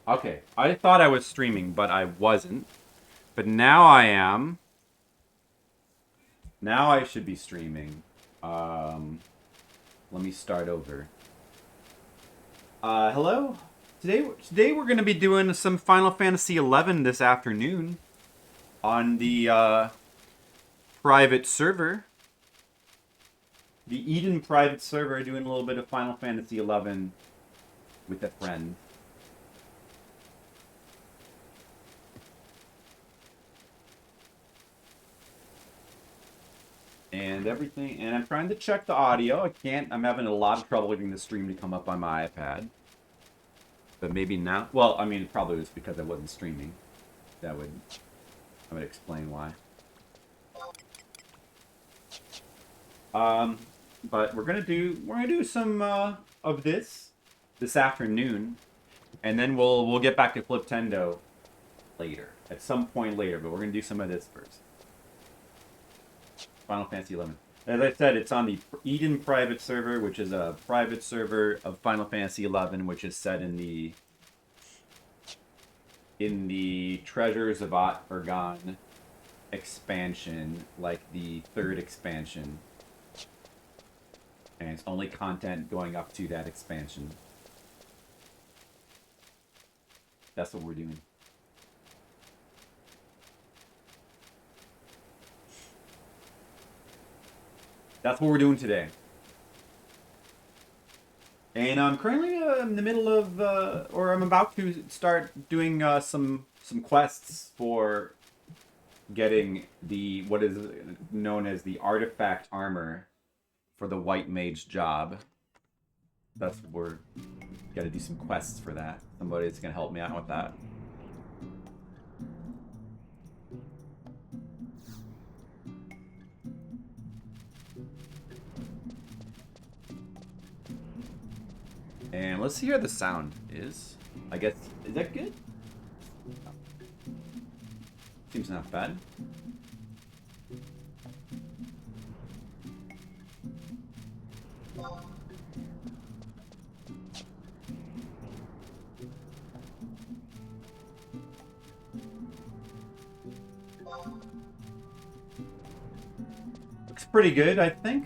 Okay, I thought I was streaming, but I wasn't. But now I am. Now I should be streaming. Um, Let me start over. Hello. Today we're gonna be doing some Final Fantasy XI this afternoon on the private server, the Eden private server, doing a little bit of Final Fantasy XI with a friend. And everything, and I'm trying to check the audio. I'm having a lot of trouble getting the stream to come up on my iPad. But maybe now, well, I mean, it probably was because I wasn't streaming. I would explain why. But we're gonna do some of this afternoon, and then we'll get back to Fliptendo later, at some point later. But we're gonna do some of this first. Final Fantasy XI. As I said, it's on the Eden private server, which is a private server of Final Fantasy XI, which is set in the Treasures of Aht Uhrgan expansion, like the third expansion. And it's only content going up to that expansion. That's what we're doing. That's what we're doing today. And I'm currently in the middle of, or I'm about to start doing some quests for getting what is known as the artifact armor for the White Mage job. That's what we're got to do some quests for that. Somebody's gonna help me out with that. And let's see how the sound is. I guess, is that good? Seems not bad. Looks pretty good, I think,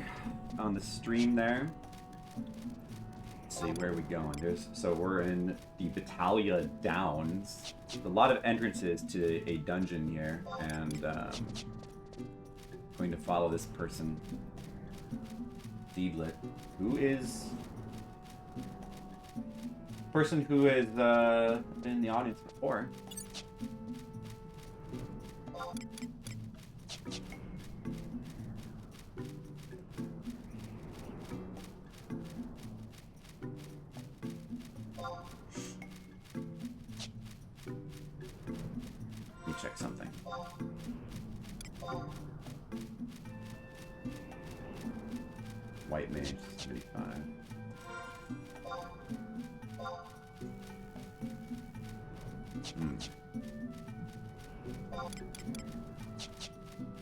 on the stream there. Let's see, where are we going? So we're in the Battalia Downs. There's a lot of entrances to a dungeon here, and going to follow this person, Deedlit, who is a person who has been in the audience before. Check something. White Mage, 35.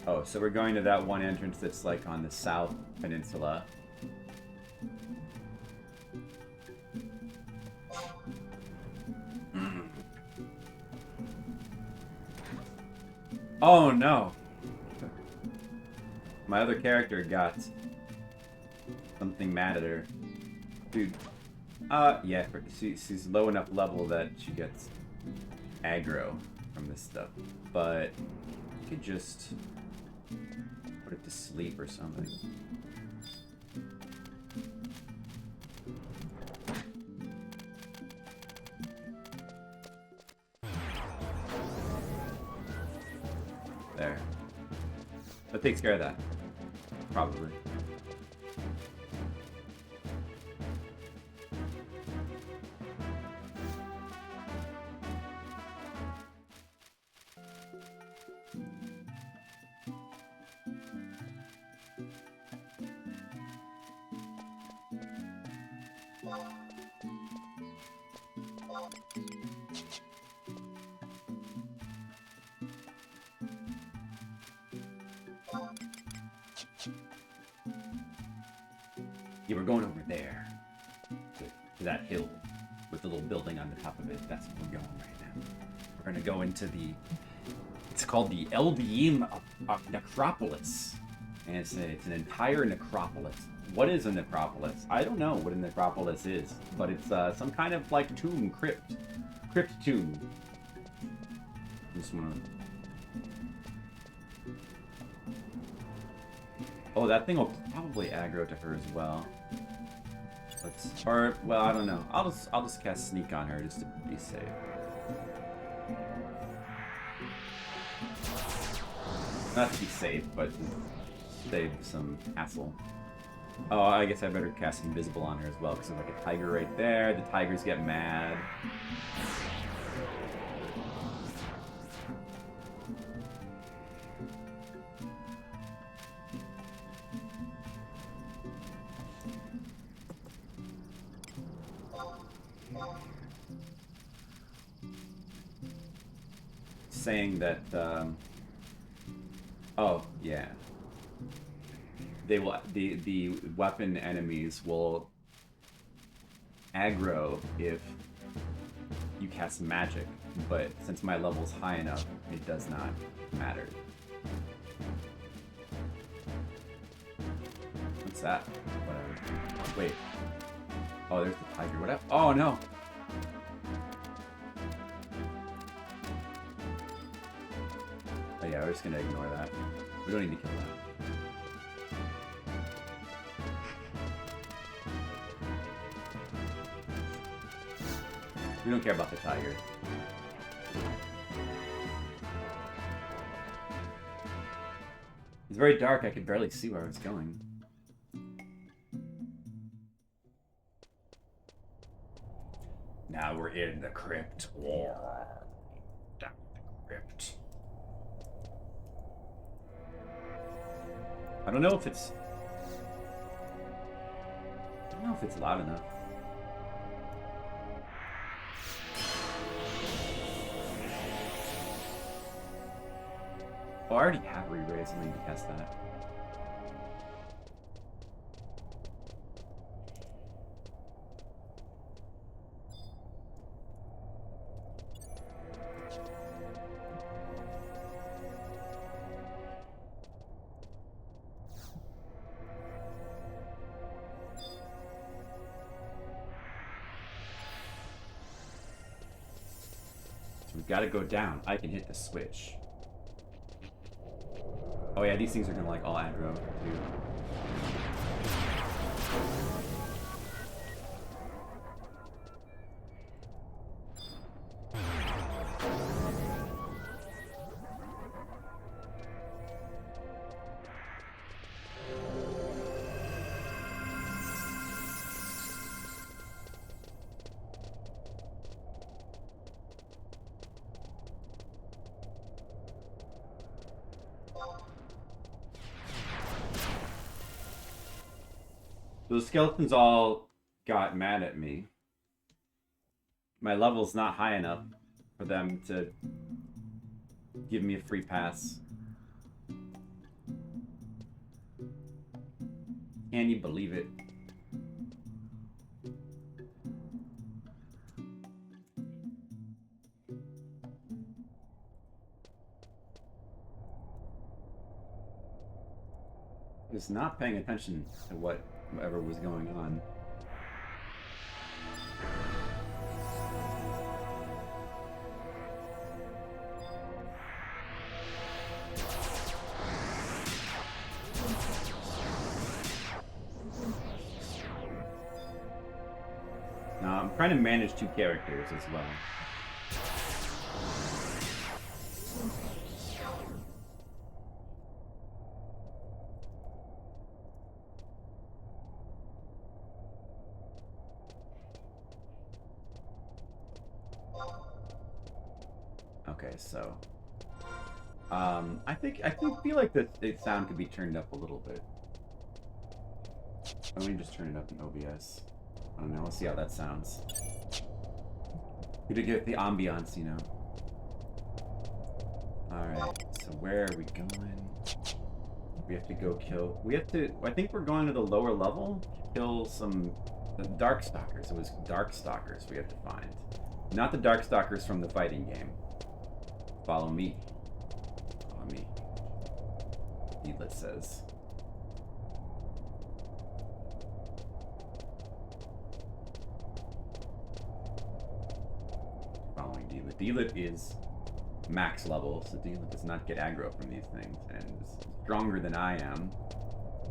Oh, so we're going to that one entrance that's like on the South Peninsula. Oh no! My other character got something mad at her. Dude. Yeah, she's low enough level that she gets aggro from this stuff. But you could just put it to sleep or something. There. That takes care of that. Probably. Yeah, we're going over there. To that hill. with a little building on the top of it. That's what we're going right now. We're gonna go into the. It's called the Eldiim Necropolis, and it's an entire necropolis. What is a necropolis? I don't know what a necropolis is, but it's some kind of like tomb, crypt tomb. Just wanna. Oh, that thing will probably aggro to her as well. Well, I don't know. I'll just cast sneak on her just to be safe. Not to be safe, but save some hassle. Oh, I guess I better cast invisible on her as well, because there's like a tiger right there. The tigers get mad. Saying that, oh, yeah. They will, the weapon enemies will aggro if you cast magic, but since my level's high enough, it does not matter. What's that? Whatever. Wait. Oh, there's the tiger. What? Oh, no! Oh, yeah, we're just gonna ignore that. We don't need to kill that. We don't care about the tiger. It's very dark, I could barely see where I was going. Now we're in the crypt. Down the crypt. I don't know if it's loud enough. Oh, I already have re-raise, I need to cast that. So we've got to go down. I can hit the switch. Oh yeah, these things are gonna like all aggro too. The skeletons all got mad at me. My level's not high enough for them to give me a free pass. Can you believe it? I was not paying attention to whatever was going on. Now, I'm trying to manage two characters as well. Okay, so I feel like the sound could be turned up a little bit. Let me just turn it up in OBS. I don't know. Let's see how that sounds. To get the ambiance, you know. All right. So where are we going? We have to go kill. We have to. I think we're going to the lower level. Kill some The Darkstalkers. It was Darkstalkers we have to find. Not the Darkstalkers from the fighting game. Follow me. Follow me. Deedlit says. Following Deedlit. Deedlit is max level, so Deedlit does not get aggro from these things, and is stronger than I am.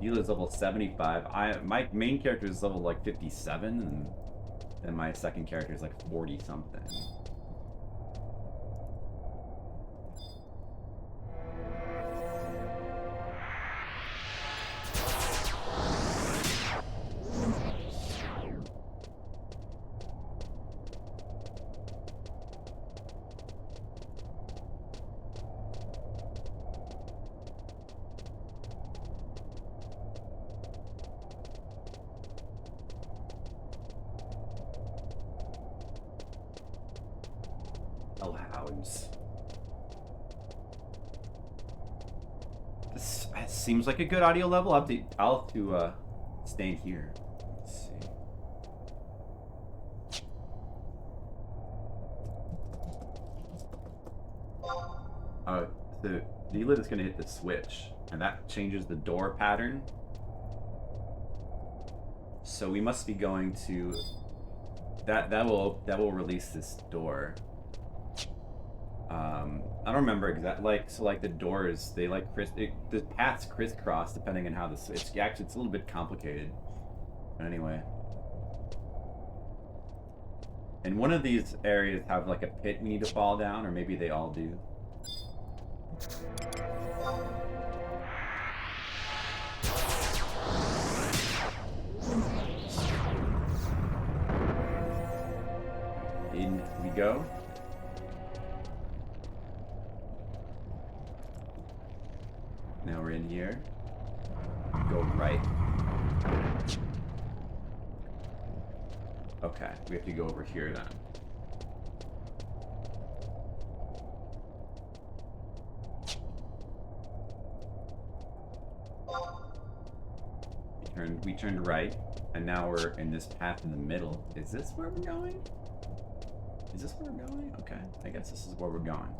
Deedlit is level 75. My main character is level like 57, and then my second character is like 40 something. Allows. This seems like a good audio level. I'll have to stand here. Let's see. So Deedlit is going to hit the switch, and that changes the door pattern. So we must be going to that will release this door. I don't remember exactly. Like the doors, they like the paths crisscross depending on how it's a little bit complicated. But anyway, and one of these areas have like a pit we need to fall down, or maybe they all do. In we go. Now we're in here. Go right. Okay, we have to go over here then. We turned right, and now we're in this path in the middle. Is this where we're going? Is this where we're going? Okay, I guess this is where we're going.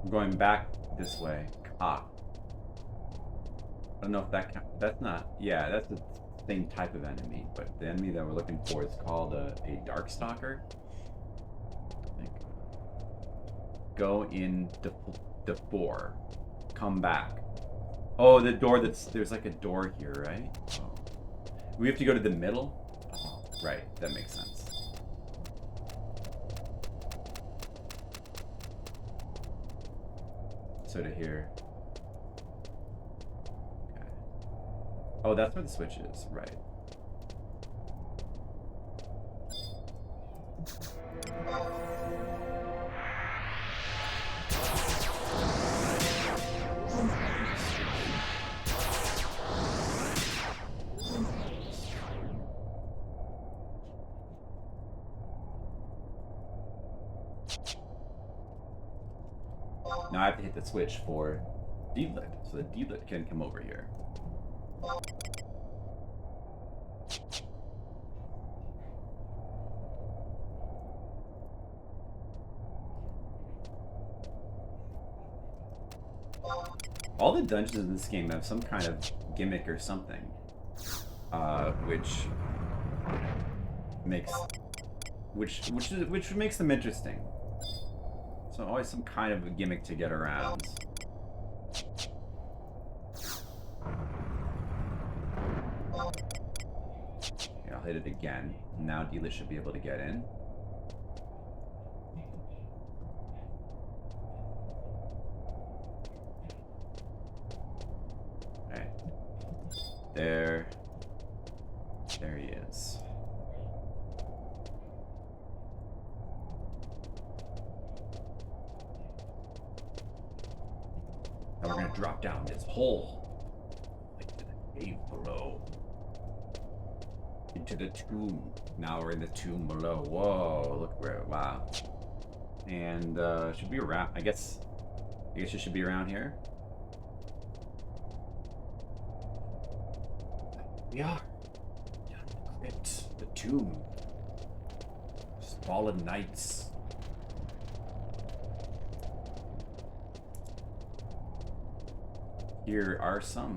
We're going back this way. Ah. I don't know if that's not, yeah, that's the same type of enemy, but the enemy that we're looking for is called a Darkstalker. I think. Go in the 4. Come back. Oh, the door there's like a door here, right? Oh. We have to go to the middle? Oh, right, that makes sense. So to here. Oh, that's where the switch is, right. Now I have to hit the switch for Deedlit, so that Deedlit can come over here. All the dungeons in this game have some kind of gimmick or something, which makes them interesting. So always some kind of a gimmick to get around. Okay, I'll hit it again. Now Deedlit should be able to get in. Okay. There he is. Now we're gonna drop down this hole into the cave below. Into the tomb. Now we're in the tomb below. Whoa, look where, wow. And should be around, I guess it should be around here. We are down in the crypt. tomb. Fallen knights. Here are some.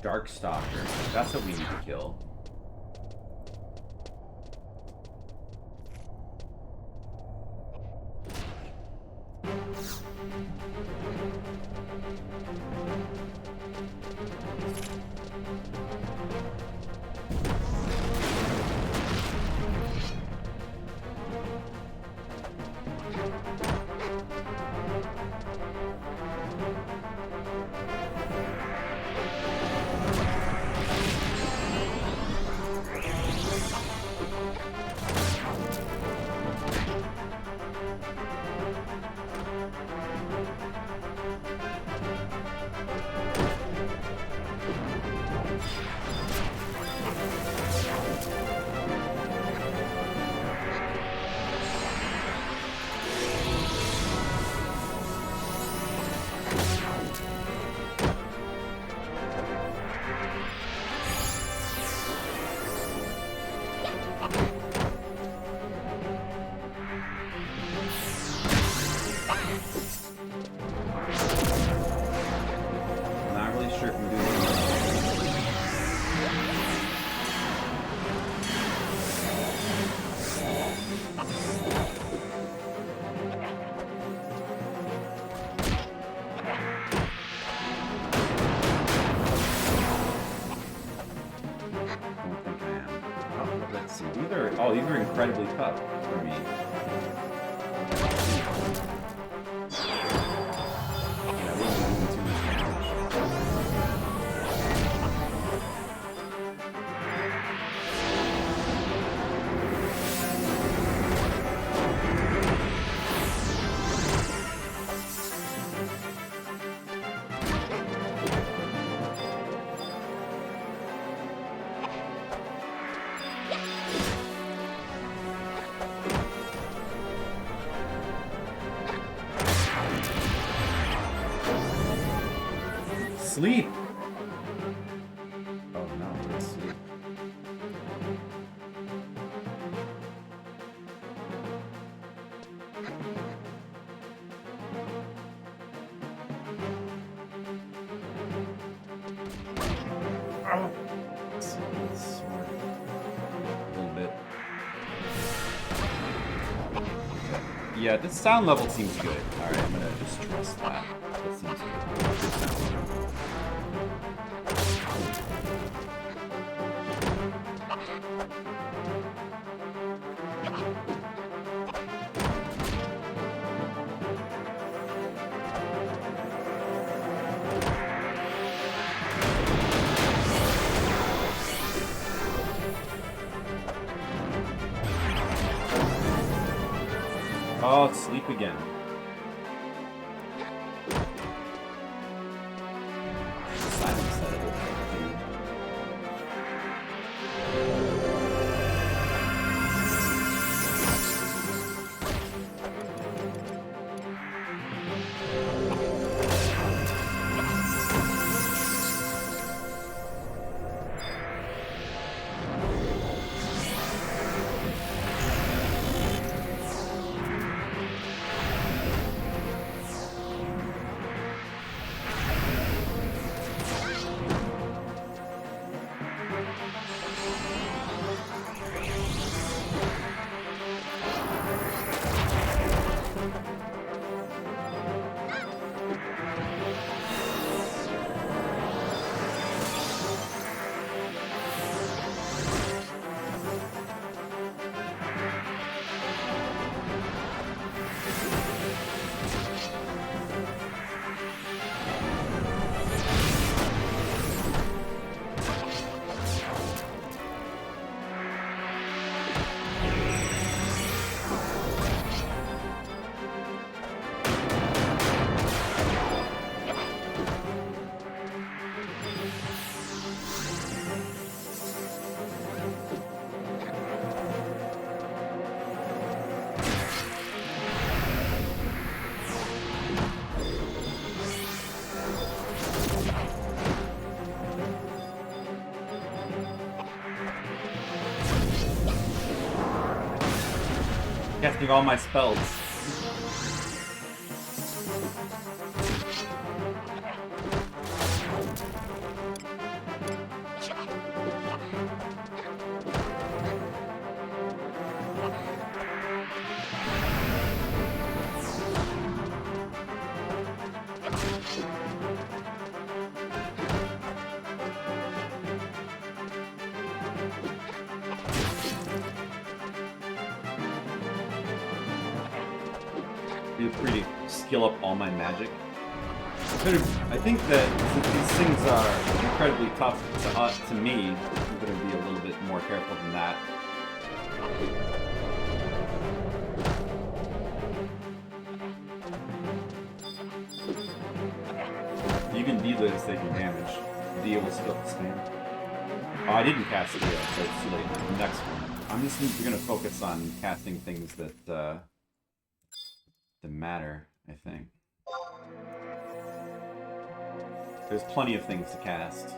Darkstalker. That's what we need to kill. These are incredibly tough for me. Yeah, I wasn't doing too much damage. Sleep! Oh no, let's sleep. Oh. Sword. A little bit. Yeah, this sound level seems good. Alright, I'm gonna just trust that. That seems good. Good sound level. Oh, sleep again. Silence that other dude. Casting all my spells. Feel free to skill up all my magic. I think that since these things are incredibly tough to me, I'm going to be a little bit more careful than that. Even D-Lit is taking damage. D will still stand. Oh, I didn't cast D, so it's too late. Next one. I'm just going to focus on casting things that matter, I think. There's plenty of things to cast.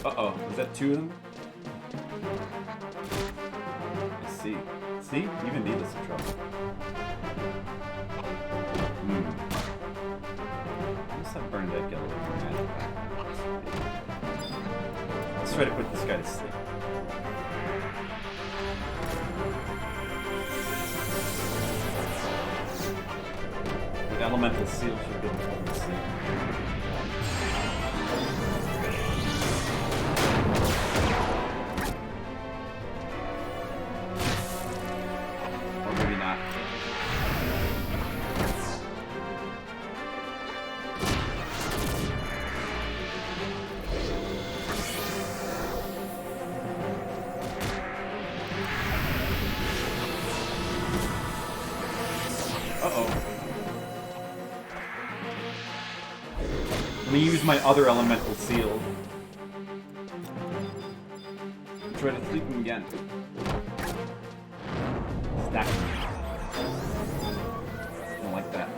Uh-oh, is that two of them? I see. See? Even Needless in trouble. Let's have Bernadette get a little more magic back. Let's try to put this guy to sleep. With Elemental Seal should be able to put him to sleep. Let me use my other elemental seal. Try to sleep him again. Stack him. Don't like that.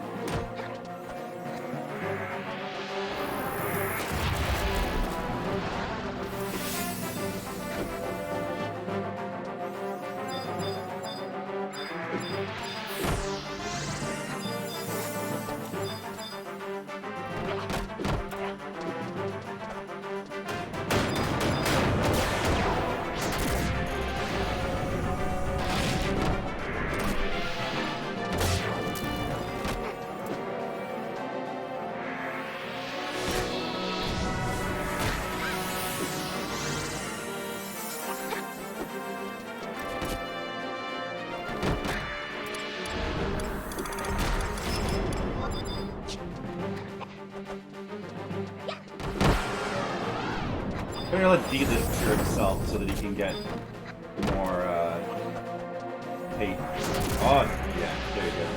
I'm gonna let D this cure himself so that he can get more hate. Oh, yeah, there he goes.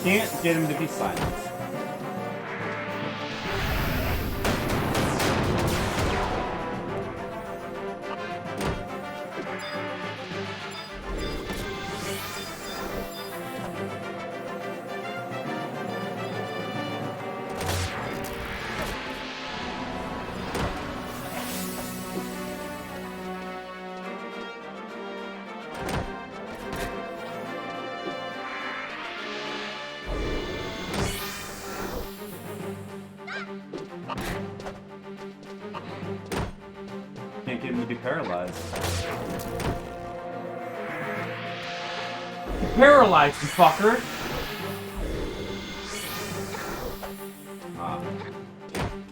Can't get him to be silent. be paralyzed. Paralyzed, you fucker!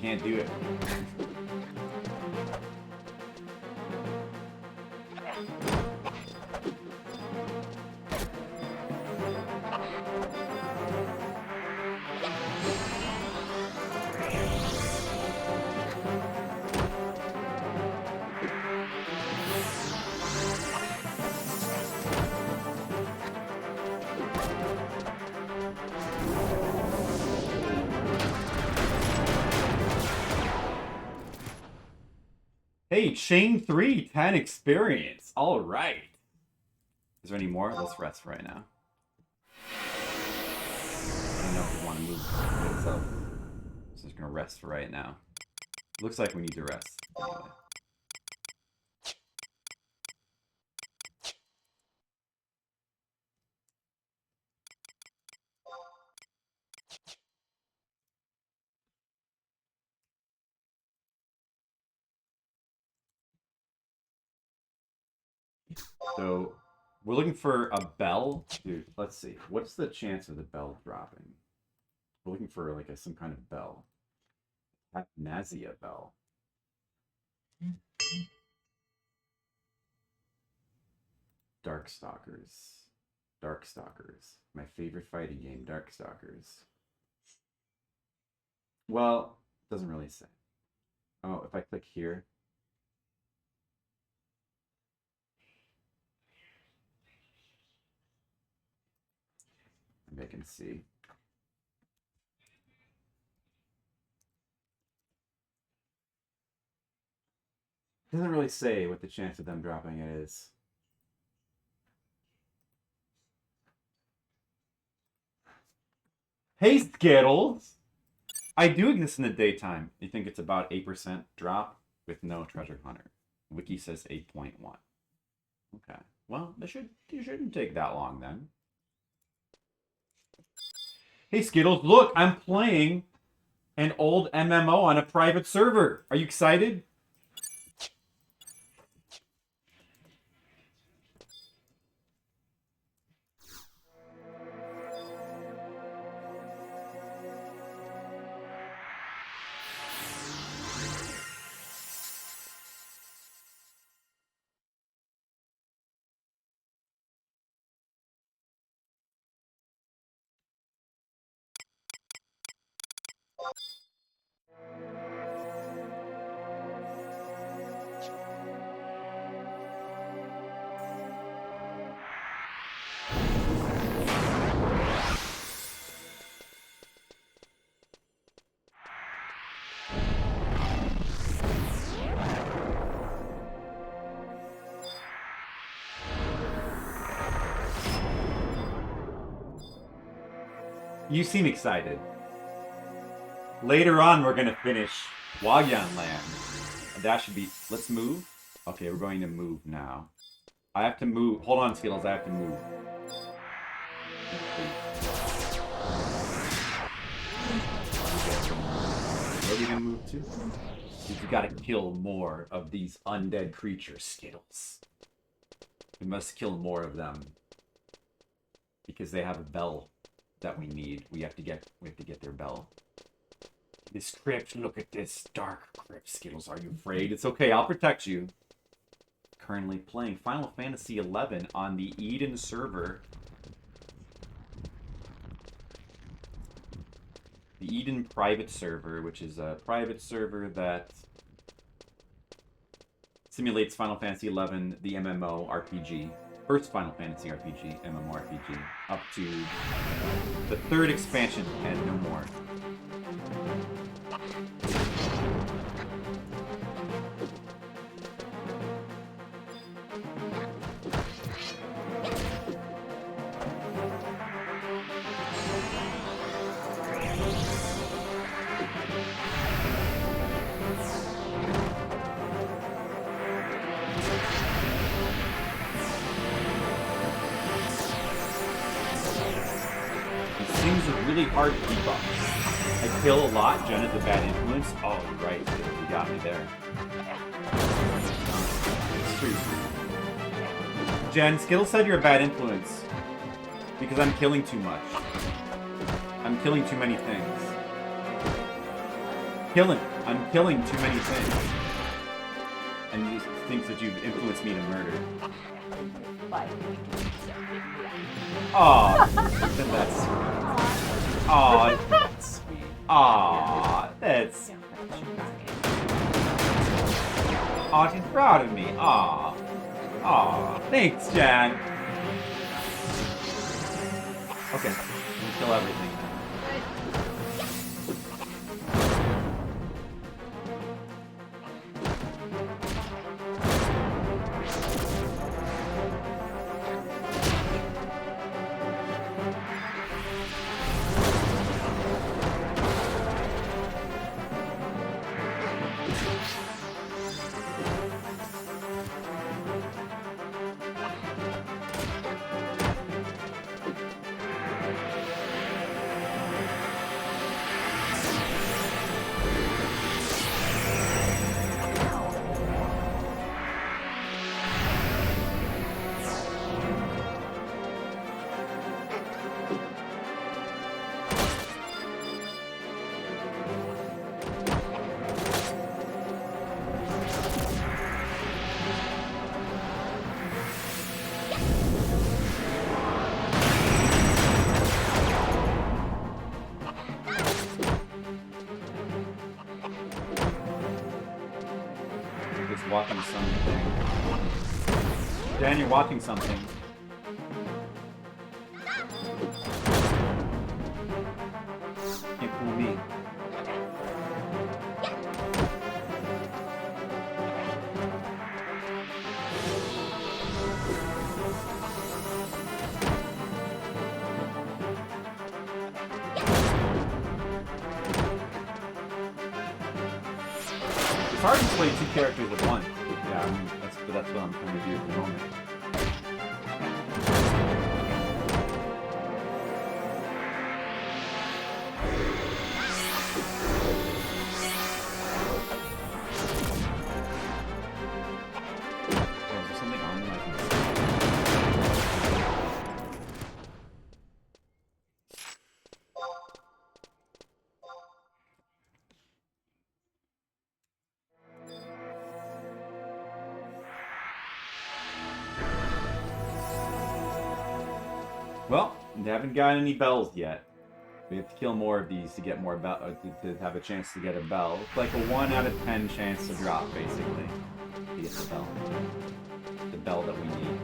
Can't do it. Hey, Chain 3, 10 experience. All right. Is there any more? Let's rest right now. I don't know if we want to move itself. So just gonna rest for right now. Looks like we need to rest. Anyway. So we're looking for a bell. Dude, let's see. What's the chance of the bell dropping? We're looking for like some kind of bell. Nazia bell. Darkstalkers. Darkstalkers. My favorite fighting game, Darkstalkers. Well, it doesn't really say. Oh, if I click here. Maybe I can see. It doesn't really say what the chance of them dropping it is. Hey, Skittles! I do exist in the daytime. You think it's about 8% drop with no treasure hunter. Wiki says 8.1. Okay. Well, it shouldn't take that long then. Hey, Skittles, look, I'm playing an old MMO on a private server. Are you excited? You seem excited. Later on, we're going to finish Wagyan Land. And that should be... Let's move. Okay, we're going to move now. I have to move. Hold on, Skittles. I have to move. Where are we going to move to? We've got to kill more of these undead creatures, Skittles. We must kill more of them. Because they have a bell that we need. We have to get their bell. This crypt, look at this dark crypt, Skittles. Are you afraid? It's okay, I'll protect you. Currently playing Final Fantasy XI on the Eden server. The Eden private server, which is a private server that simulates Final Fantasy XI, the MMO RPG. First Final Fantasy RPG, MMORPG, up to the third expansion and no more. Really hard to keep up. I kill a lot. Jenna's a bad influence. Oh, right. You got me there. for you. Jen, Skittle said you're a bad influence. Because I'm killing too much. I'm killing too many things. I'm killing too many things. And he thinks that you've influenced me to murder. Aw, then that's sweet. Aw, that's sweet. Aw, that's... Aw, she's proud of me. Aw. Aw, thanks, Jan. Okay, we kill everything now. Watching something. Dan, you're watching something. Can't fool me. It's hard to play two characters at once. Yeah, that's what I'm trying to do at the moment. Oh, is there something on my... Well, we haven't got any bells yet. We have to kill more of these to get more to have a chance to get a bell. It's like a 1 out of 10 chance to drop, basically, to get the bell. The bell that we need.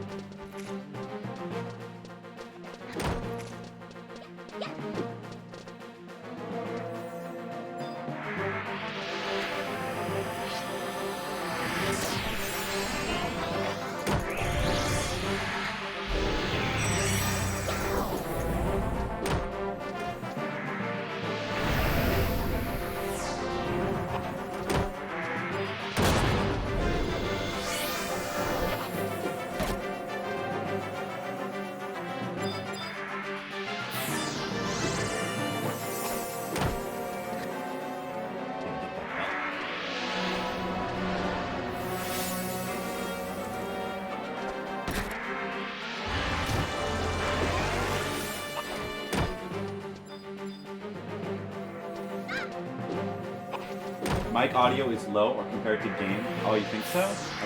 Mic audio is low or compared to game. Oh, you think so?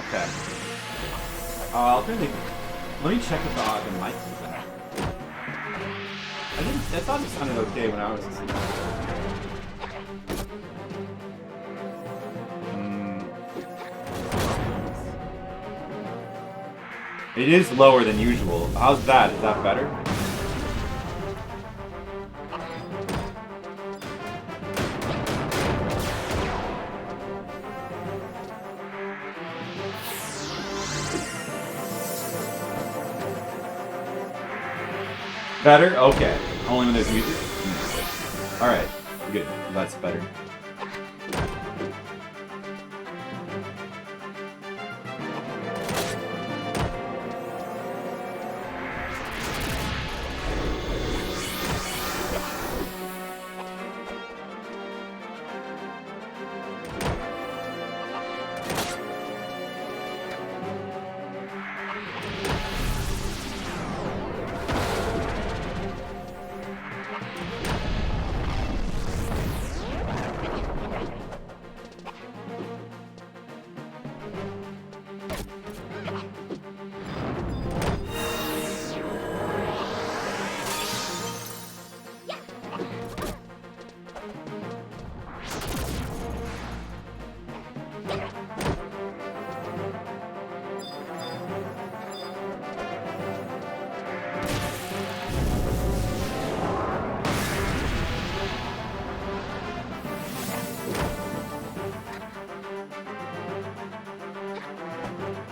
Okay. I'll really... Let me check if the mic is back. I thought it sounded okay when I was listening. It is lower than usual. How's that? Is that better? Better? Okay. Only when there's music? Alright. Good. That's better.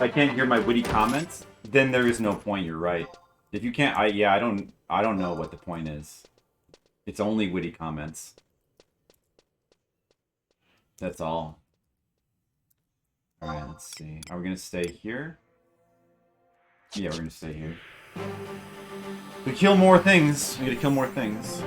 I can't hear my witty comments, then there is no point. You're right. If you can't, I don't know what the point is. It's only witty comments. That's all. All right, let's see. Are we gonna stay here? Yeah, we're gonna stay here. We kill more things. We gotta kill more things.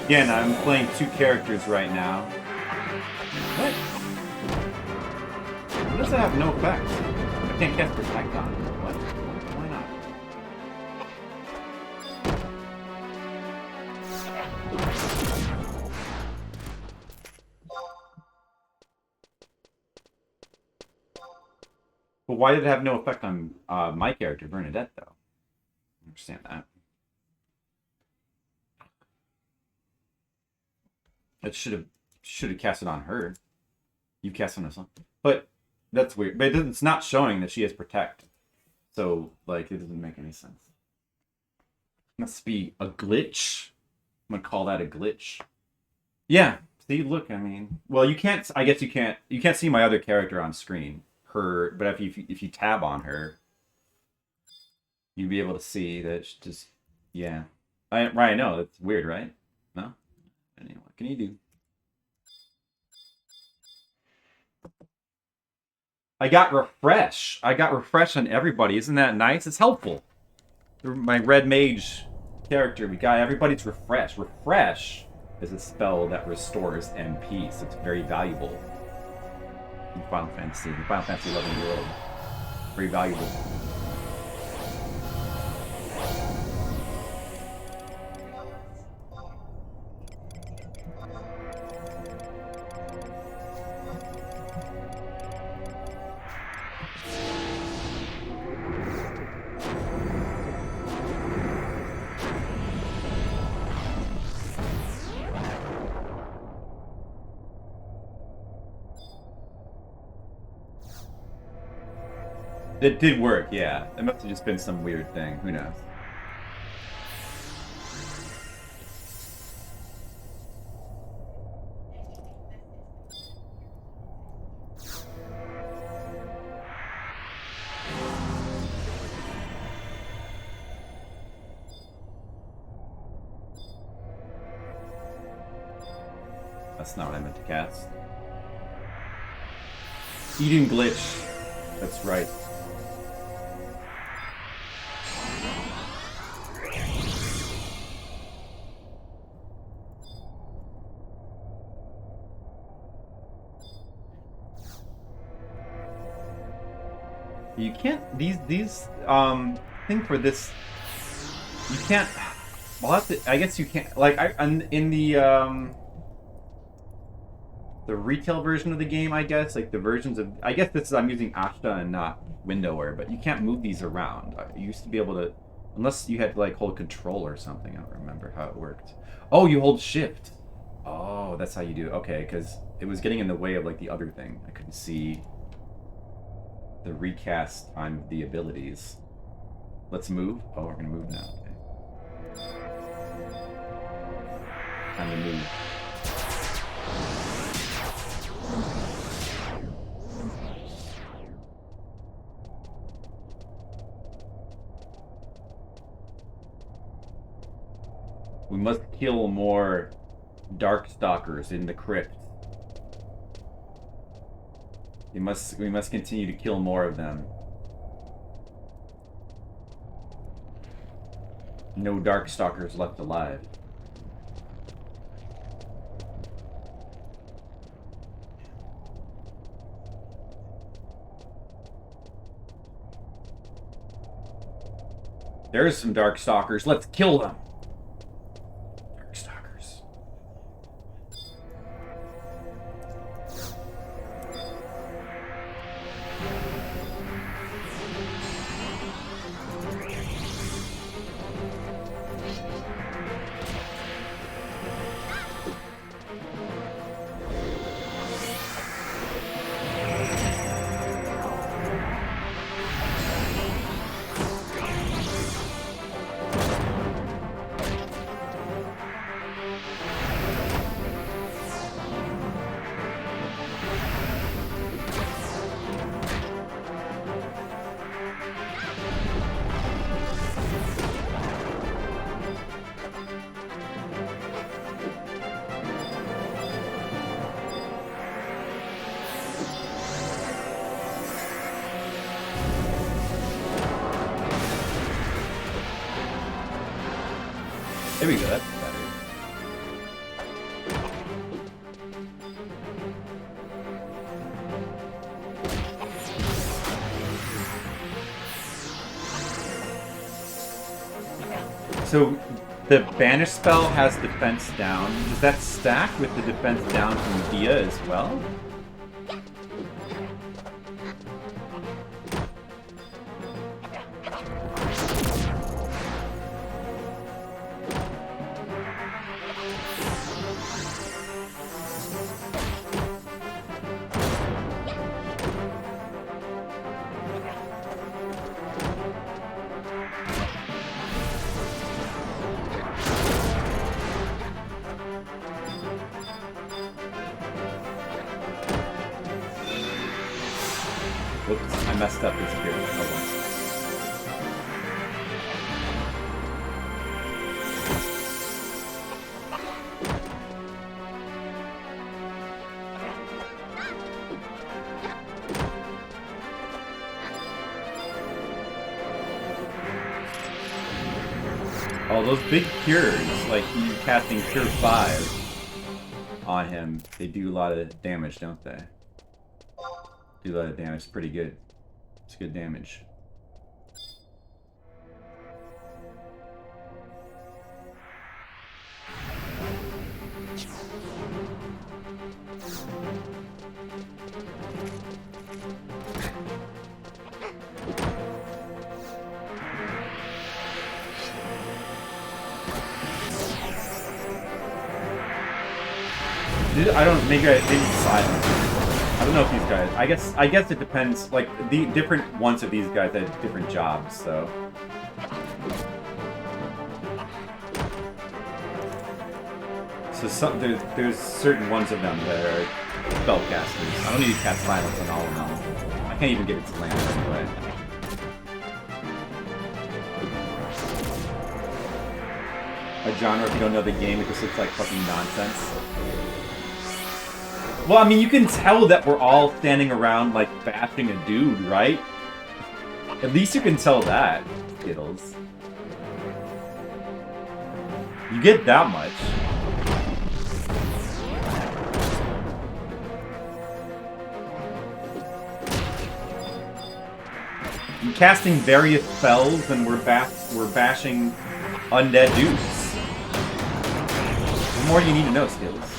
Again, I'm playing two characters right now. What? What does that have no effect? I can't cast Protect on it. What? Why not? But why did it have no effect on my character, Bernadette, though? I understand that. It should have cast it on her. You cast it on herself. But that's weird. But it's not showing that she has Protect. So, like, it doesn't make any sense. Must be a glitch. I'm gonna call that a glitch. Yeah. See, look, I mean, well, you can't. I guess you can't see my other character on screen. Her, but if you tab on her, you'd be able to see that she just, yeah. Right, I know, it's weird, right? No? Anyway, what can you do? I got refresh. I got refresh on everybody. Isn't that nice? It's helpful. My red mage character, we got everybody's refresh. Refresh is a spell that restores MP, so it's very valuable in Final Fantasy 11 world. Very valuable. It did work, yeah. It must have just been some weird thing. Who knows? That's not what I meant to cast. Eating glitch. That's right. You can't, these thing for this, you can't, I'll have to, I guess you can't, like, in the retail version of the game, I guess, like the versions of, I guess this is, I'm using Ashta and not Windower, but you can't move these around. You used to be able to Unless you had to like hold control or something. I don't remember how it worked. Oh, you hold shift. Oh, that's how you do it. Okay, because it was getting in the way of like the other thing. I couldn't see the recast on the abilities. Let's move. Oh, we're gonna move now. Okay. Time to move. We must kill more Darkstalkers in the crypt. We must continue to kill more of them. No Darkstalkers left alive. There's some Darkstalkers. Let's kill them. Darkstalkers. There we go, that's better. So the banish spell has defense down. Does that stack with the defense down from Dia as well? Whoops, I messed up this here. Hold on. Oh, those big cures, like you casting Cure 5 on him, they do a lot of damage, don't they? Do a lot of damage. It's pretty good. It's good damage. I don't. Maybe I didn't decide. I don't know if these guys. I guess it depends. Like the different ones of these guys had different jobs. So. So there's certain ones of them that are spellcasters. I don't need to cast silence on all of them. I can't even get it to land anyway. A genre, if you don't know the game, it just looks like fucking nonsense. Well, I mean, you can tell that we're all standing around, like, bashing a dude, right? At least you can tell that, Skittles. You get that much. You're casting various spells, and we're bashing undead dudes. What more do you need to know, Skittles?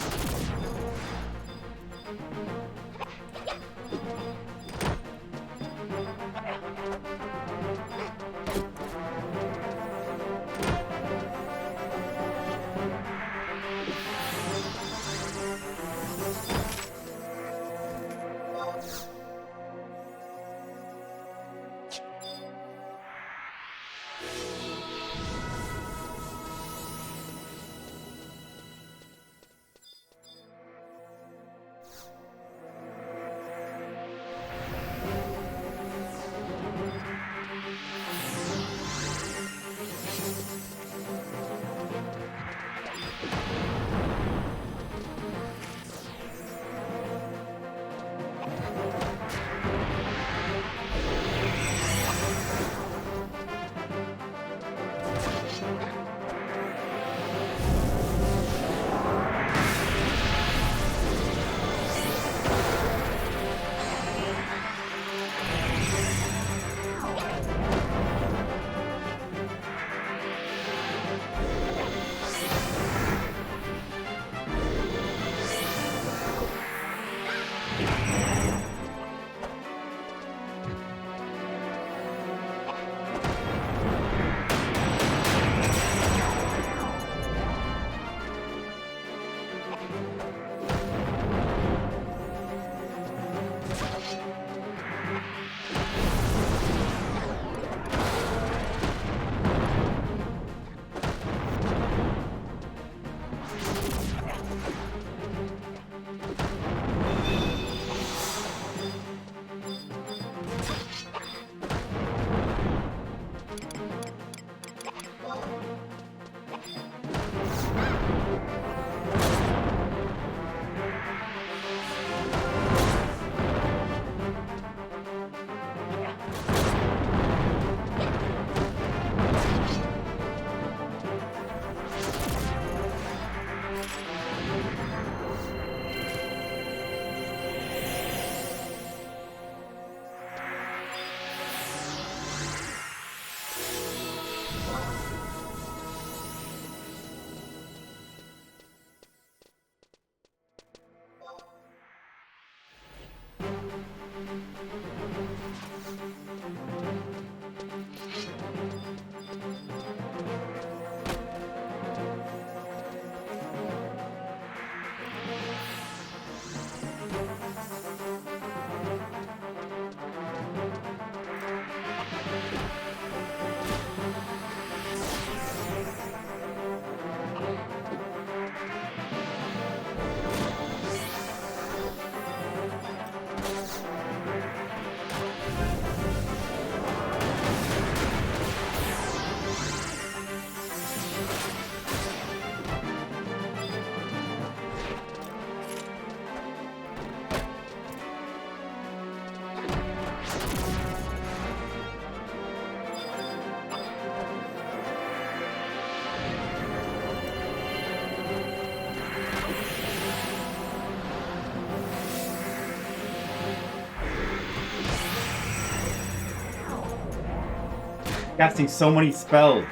Casting so many spells.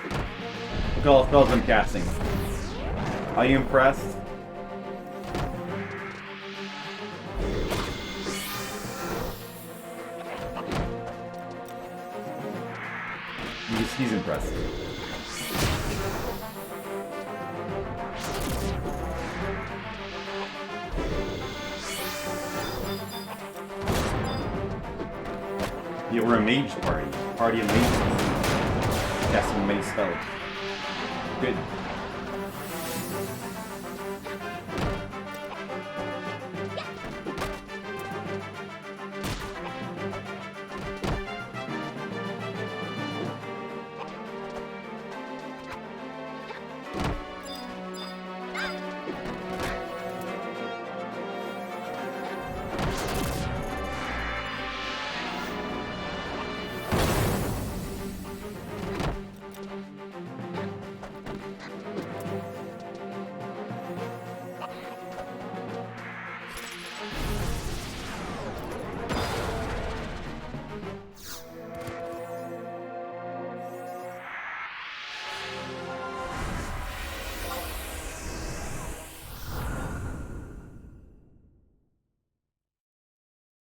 Look at all the spells I'm casting. Are you impressed? He's impressed. Yeah, we're a mage party. Party of mages. Casting many spells. Good.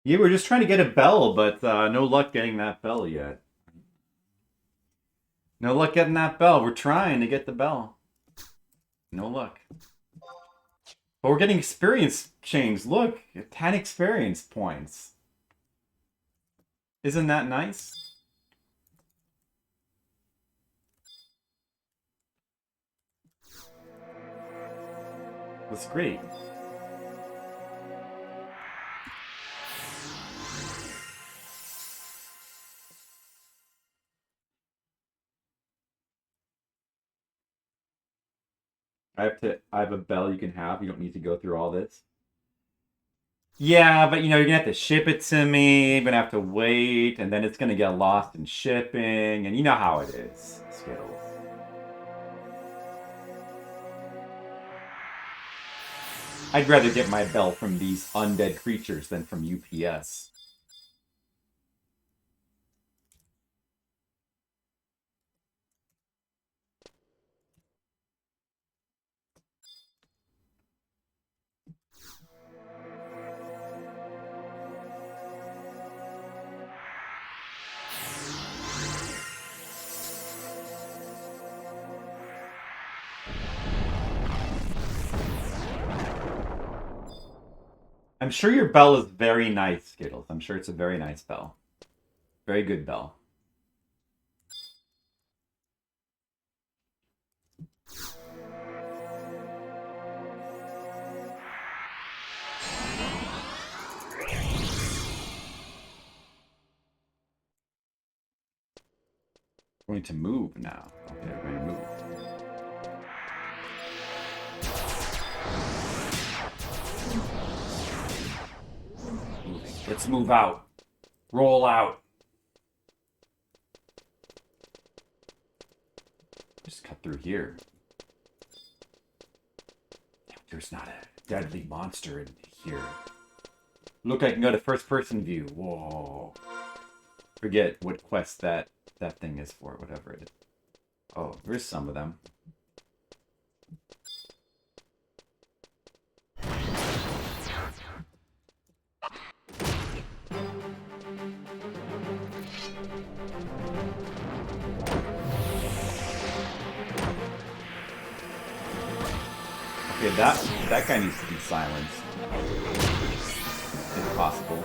Yeah, we're just trying to get a bell, but no luck getting that bell yet. No luck getting that bell. We're trying to get the bell. No luck. But we're getting experience chains. Look, 10 experience points. Isn't that nice? That's great. I have a bell you can have. You don't need to go through all this. Yeah, but you know, you're gonna have to ship it to me, you're gonna have to wait, and then it's gonna get lost in shipping, and you know how it is, Skittles. I'd rather get my bell from these undead creatures than from UPS. I'm sure your bell is very nice, Skittles. I'm sure it's a very nice bell. Very good bell. We're going to move now. Okay, we're going to move. Let's move out. Roll out. Just cut through here. There's not a deadly monster in here. Look, I can go to first-person view. Whoa. Forget what quest that thing is for, whatever it is. Oh, there's some of them. Okay, that guy needs to be silenced. If possible.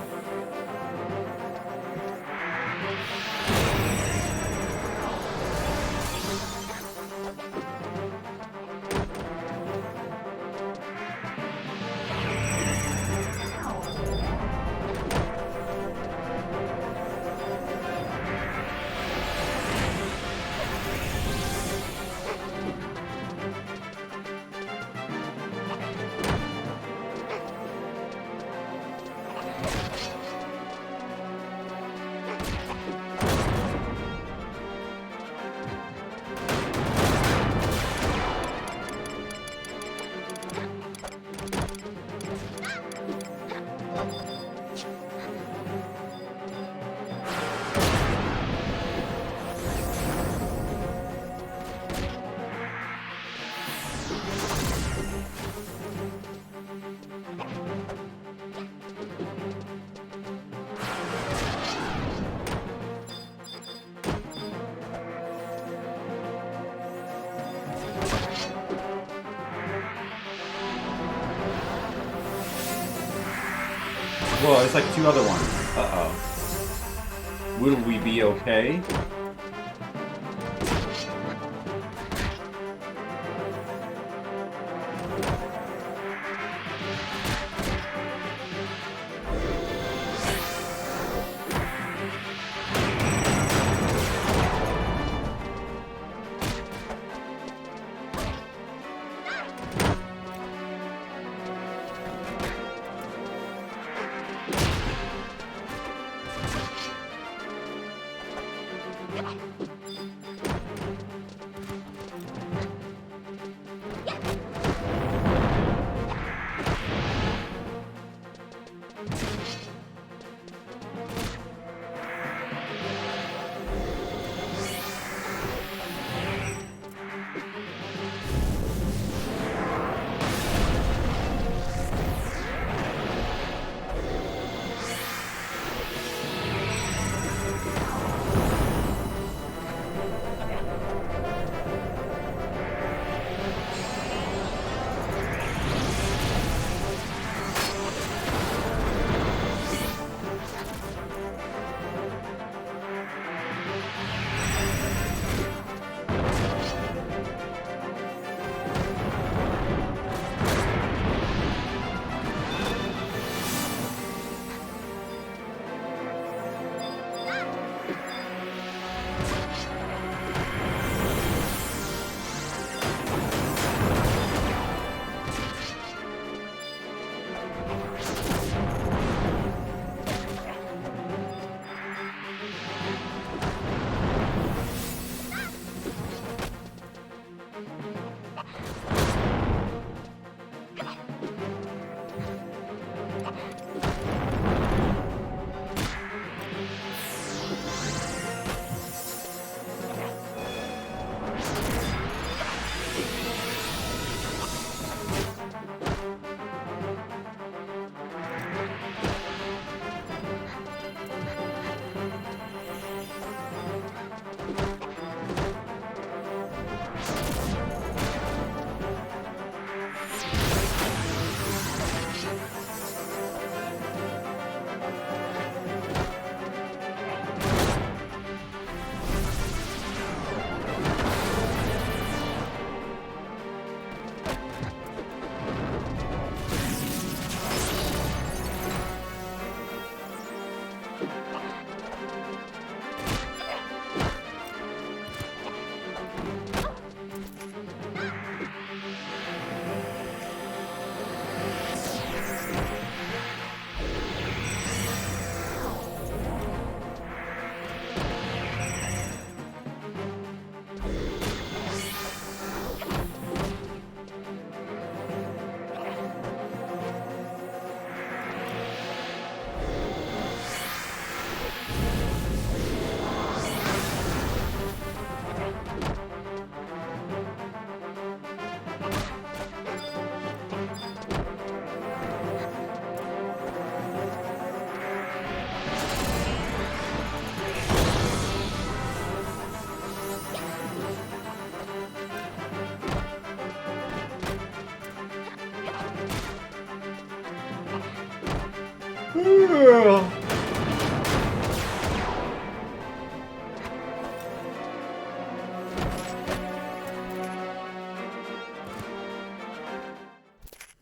Whoa, it's like 2 other ones. Uh-oh. Will we be okay?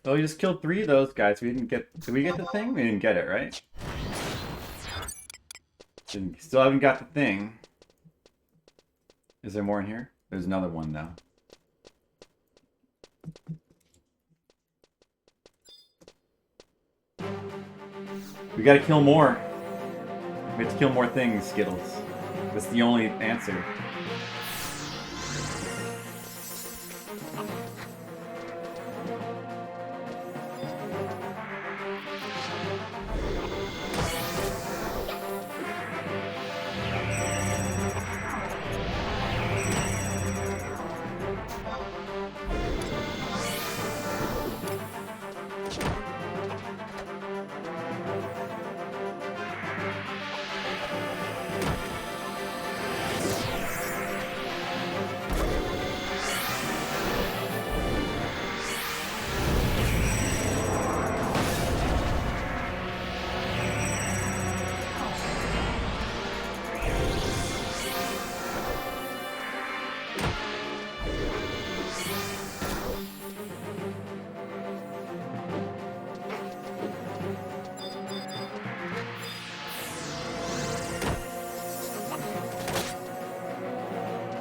So we just killed 3 of those guys. We didn't get... Did we get the thing? We didn't get it, right? Still haven't got the thing. Is there more in here? There's another one, though. We gotta kill more. We have to kill more things, Skittles. That's the only answer.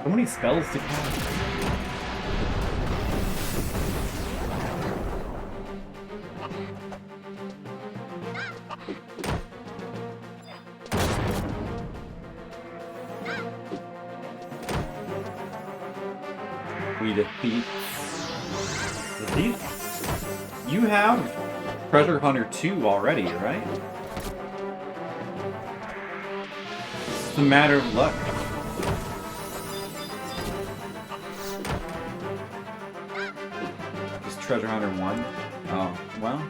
So many spells to cast. We defeat. You have Treasure Hunter 2 already, right? It's a matter of luck. Just Treasure Hunter 1? Oh, well.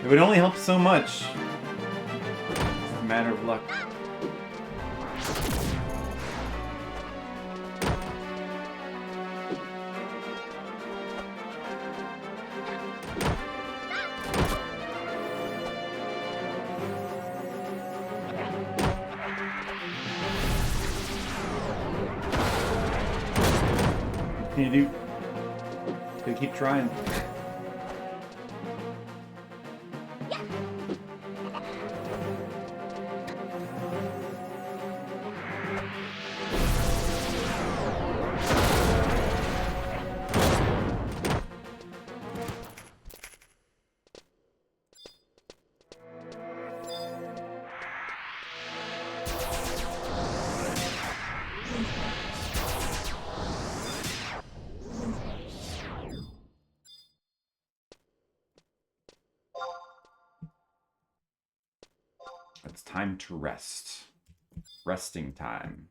It would only help so much. It's a matter of luck. You do. Gotta keep trying. It's time to rest. Resting time.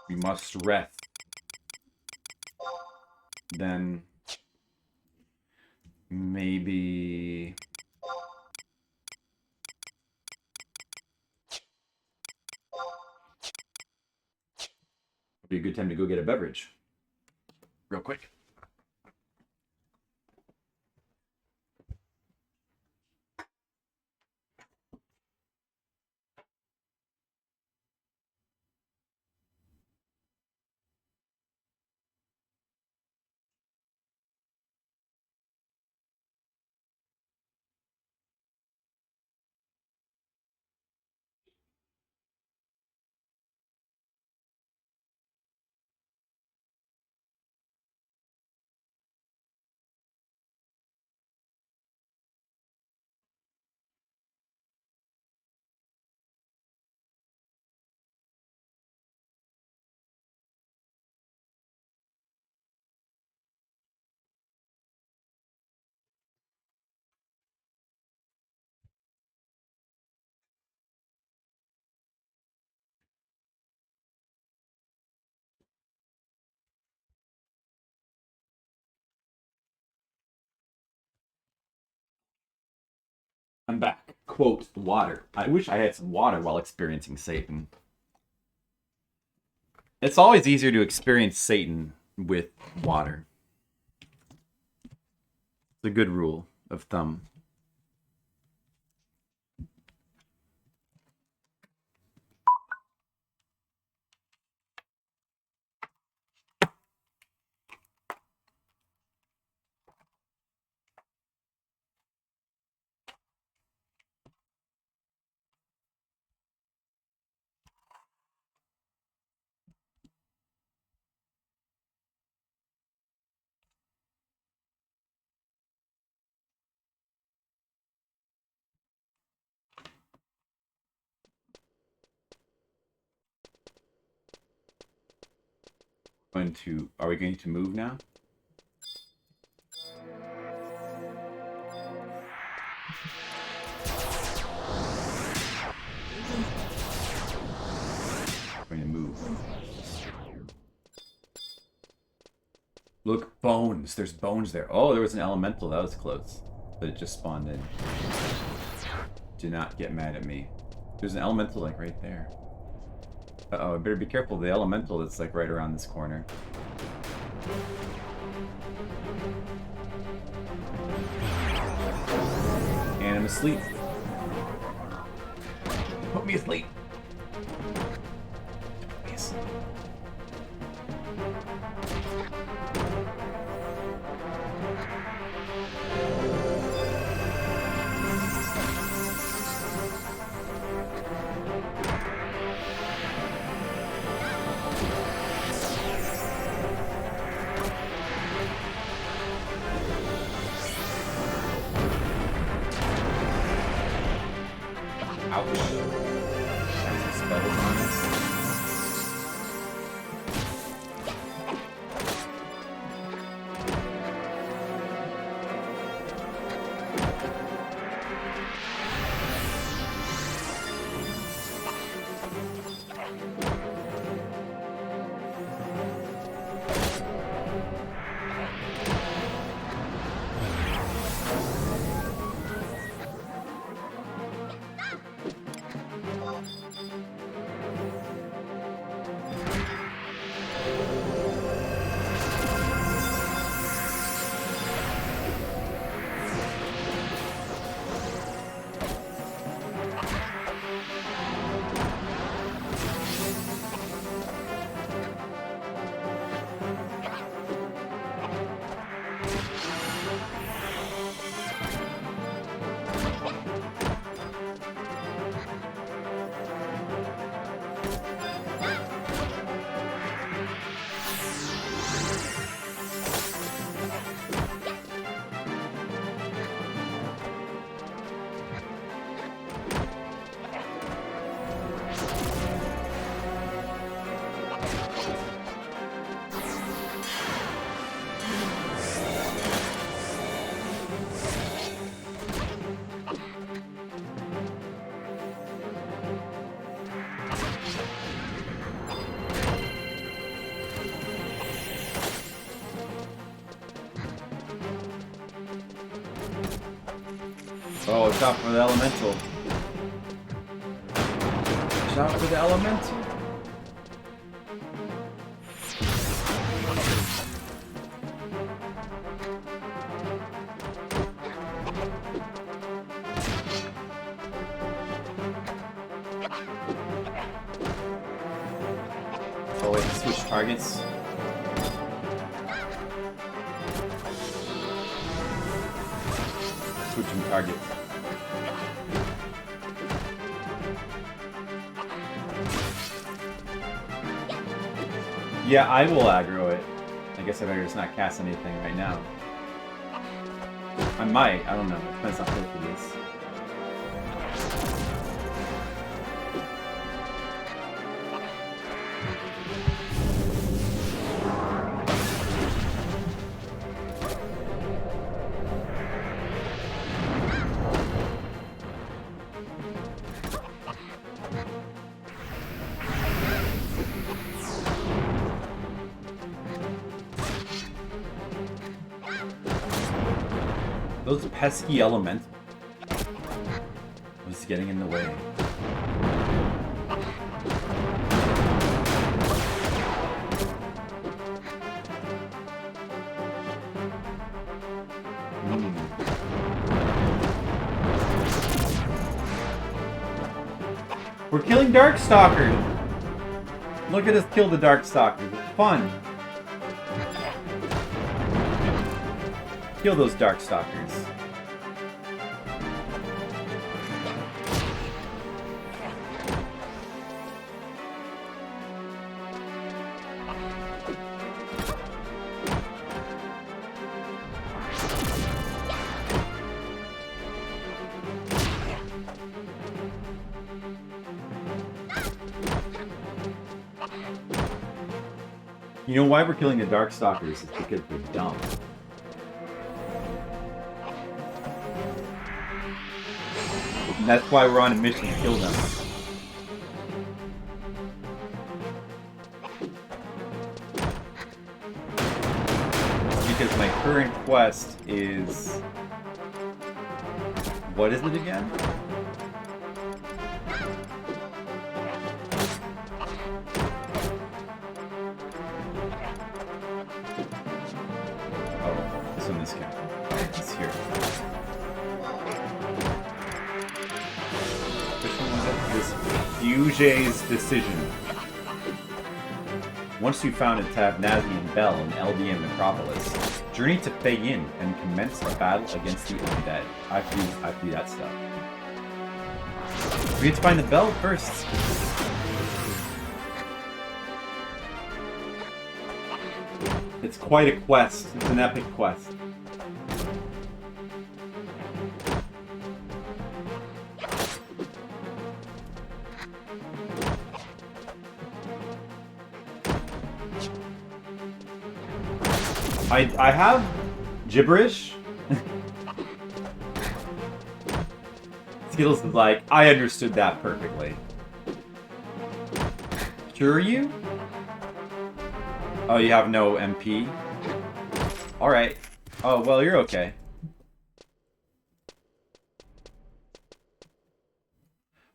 We must rest. Then maybe it'd be a good time to go get a beverage. Real quick. I'm back. Quote, water. I wish I had some water while experiencing Satan. It's always easier to experience Satan with water. It's a good rule of thumb. Are we going to move now? Going to move. Look, bones. There's bones there. Oh, there was an elemental. That was close. But it just spawned in. Do not get mad at me. There's an elemental like right there. Uh-oh, I better be careful of the elemental that's like right around this corner. And I'm asleep. Put me asleep. Put me asleep. Ouch. Some spells on this. Oh, watch out for the elemental. Watch out for the elemental. Oh wait, switch targets. Switching targets. Yeah, I will aggro it. I guess I better just not cast anything right now. I might, I don't know. Depends how quick it is. Those pesky elementals was getting in the way. We're killing Darkstalkers! Look at us kill the Darkstalkers. It's fun. Kill those Darkstalkers. You know why we're killing the Darkstalkers? It's because they're dumb. And that's why we're on a mission to kill them. Because my current quest is... What is it again? Oh, it's in this guy. It's here. Fuge's Decision. Once you've found a Tab Nazian Bell in LDM Metropolis, journey to Fayin and commence a battle against the undead. I have to do that stuff. We need to find the bell first. It's quite a quest. It's an epic quest. I have gibberish. Skittles is like, I understood that perfectly. Sure you? Oh, you have no MP? Alright. Oh, well, you're okay.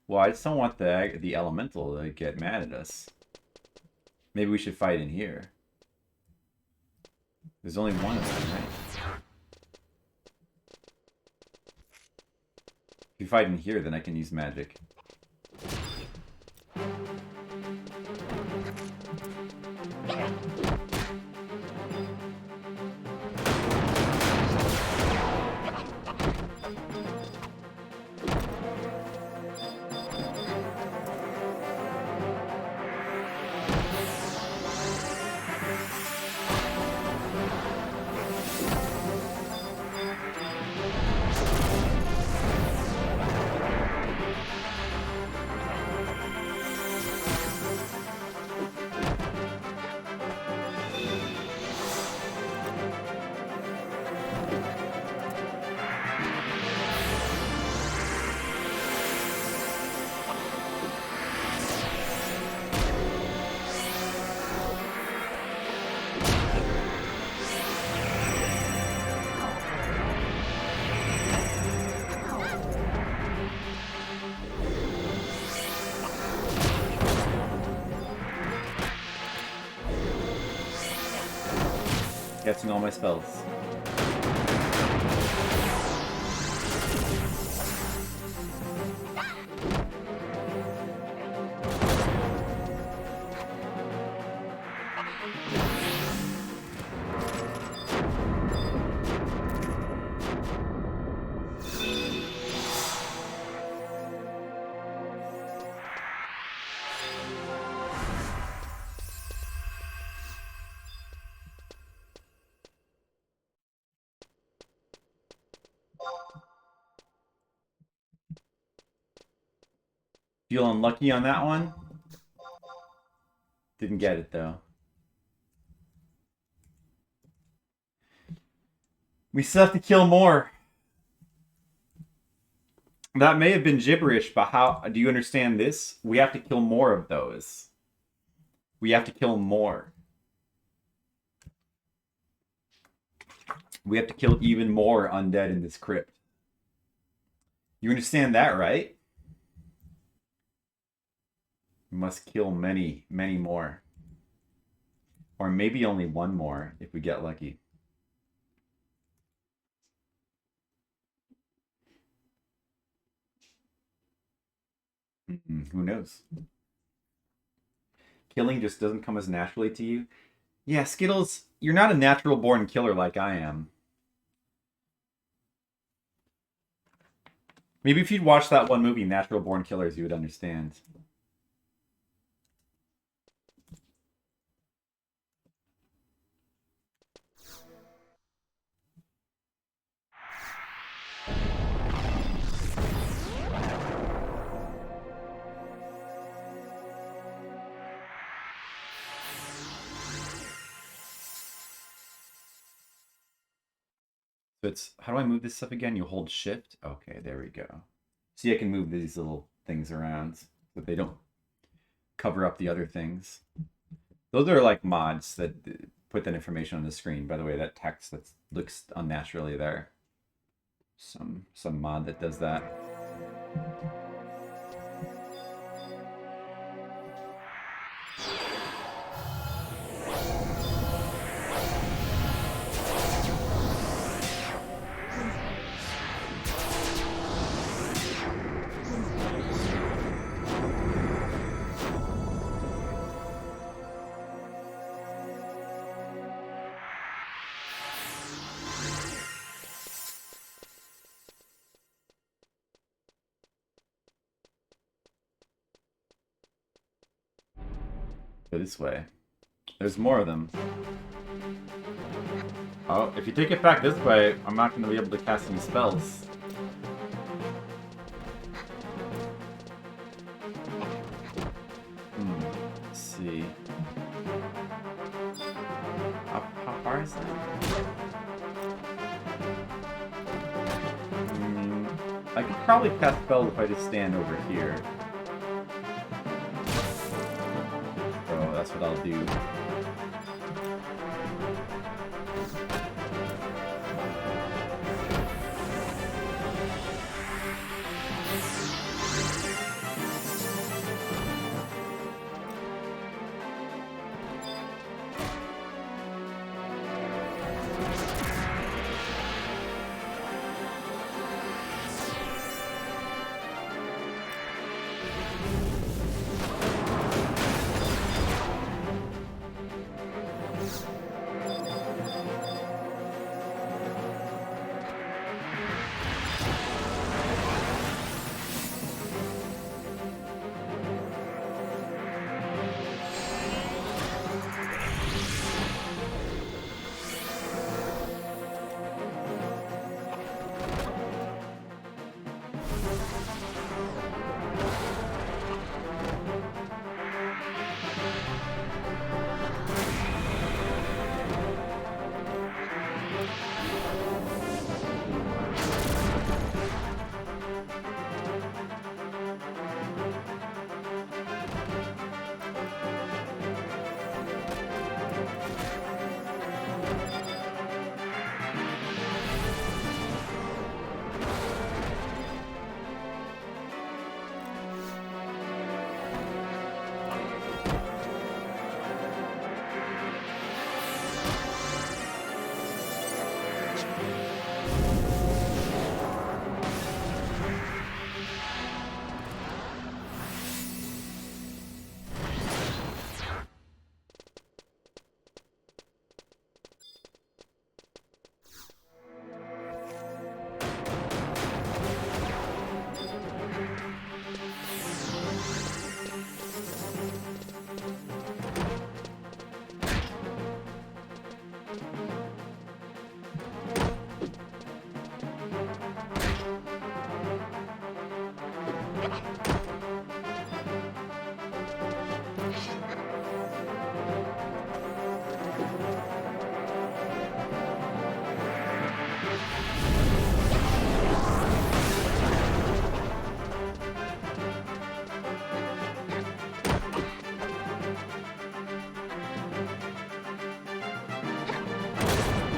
Well, I just don't want the elemental to get mad at us. Maybe we should fight in here. There's only one of them, right? If you fight in here, then I can use magic. Catching all my spells. Feel unlucky on that one? Didn't get it, though. We still have to kill more. That may have been gibberish, but how... Do you understand this? We have to kill more of those. We have to kill more. We have to kill even more undead in this crypt. You understand that, right? We must kill many, many more. Or maybe only one more, if we get lucky. Who knows? Killing just doesn't come as naturally to you. Yeah, Skittles, you're not a natural-born killer like I am. Maybe if you'd watched that one movie, Natural Born Killers, you would understand. So it's, how do I move this stuff again? You hold shift? Okay, there we go. See, I can move these little things around so that they don't cover up the other things. Those are like mods that put that information on the screen. By the way, that text that looks unnaturally there. Some mod that does that. Go this way. There's more of them. Oh, if you take it back this way, I'm not going to be able to cast any spells. Let's see. How far is that? I could probably cast spells if I just stand over here. So that's what I'll do.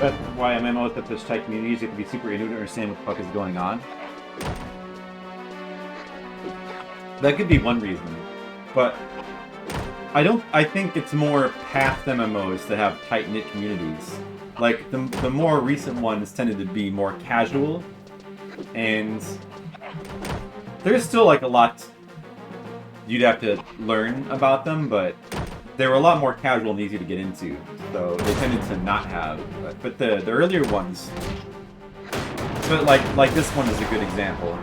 That's why MMOs have such tight communities. You have to be super into it to understand what the fuck is going on. That could be one reason, but I think it's more past MMOs that have tight-knit communities. Like, the more recent ones tended to be more casual, and there's still, like, a lot you'd have to learn about them, but they were a lot more casual and easy to get into, so they tended to not have. But the earlier ones, but like this one is a good example,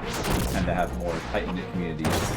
tend to have more tight-knit communities.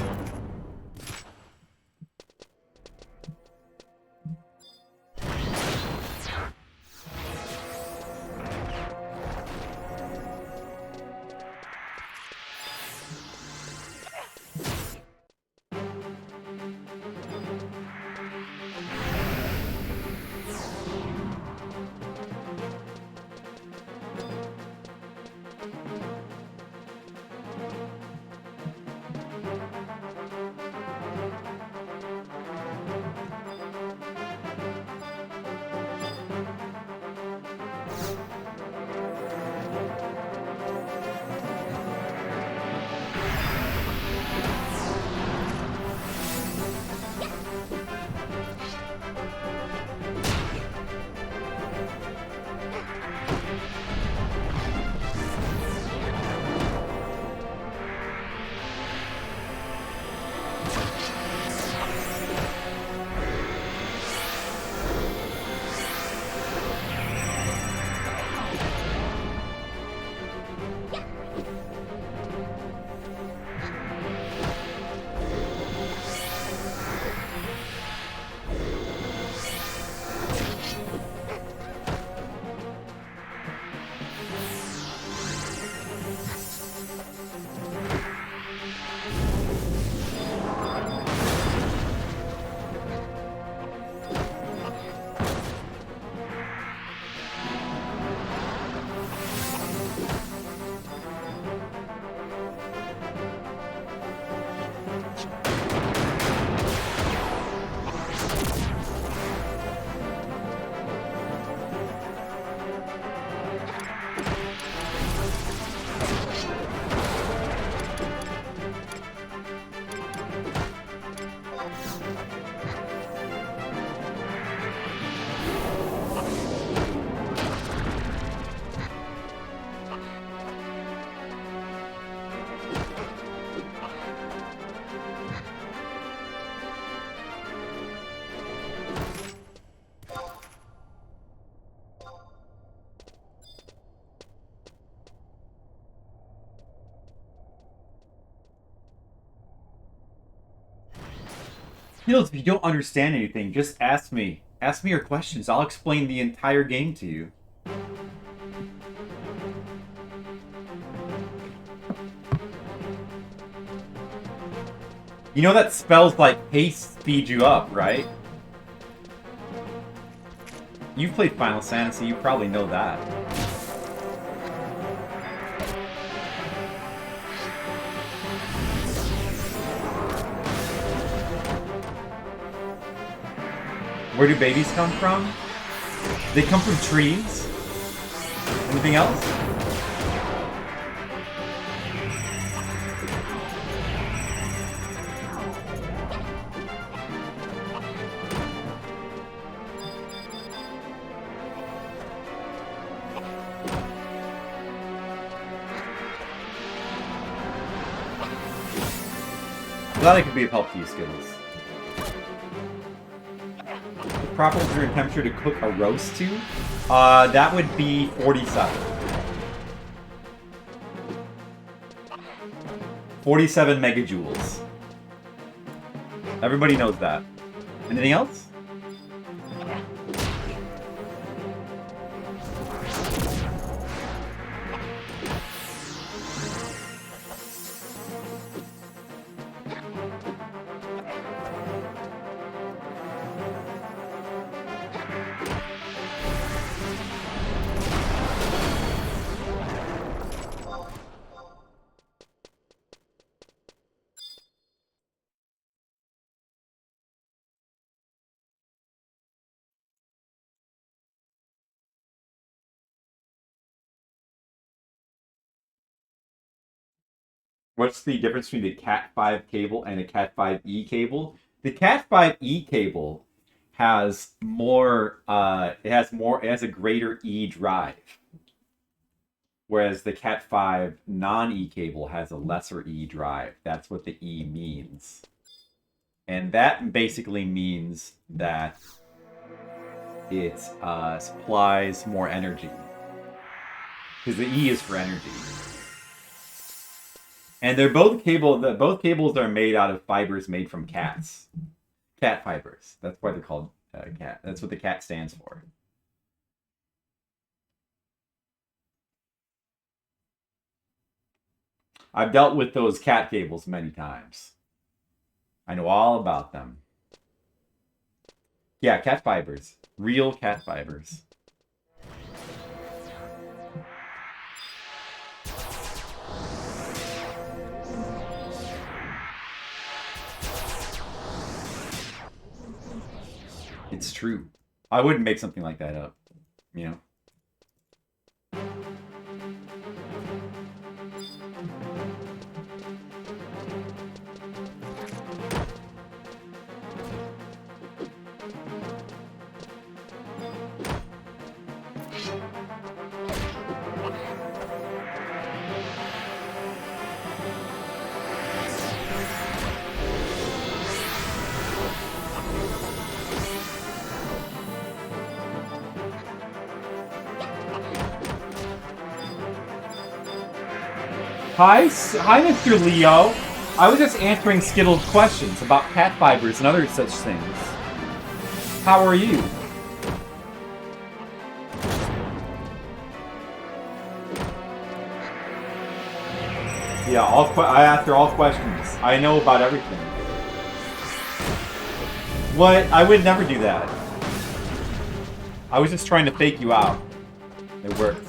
Skittles, if you don't understand anything, just ask me. Ask me your questions. I'll explain the entire game to you. You know that spells like haste speed you up, right? You've played Final Fantasy, you probably know that. Where do babies come from? They come from trees. Anything else? Glad I could be of help to you, Skittles. The proper temperature to cook a roast to? That would be 47. 47 megajoules. Everybody knows that. Anything else? What's the difference between the Cat5 cable and a Cat5e cable? The Cat5e cable has more, it has a greater E drive. Whereas the Cat5 non-E cable has a lesser E drive. That's what the E means. And that basically means that it supplies more energy. Because the E is for energy. And they're both both cables are made out of fibers made from cats. Cat fibers. That's why they're called cat. That's what the cat stands for. I've dealt with those cat cables many times. I know all about them. Yeah, cat fibers. Real cat fibers. It's true. I wouldn't make something like that up, you know? Hi, Mr. Leo. I was just answering Skittles' questions about cat fibers and other such things. How are you? Yeah, I answer all questions. I know about everything. What? I would never do that. I was just trying to fake you out. It worked.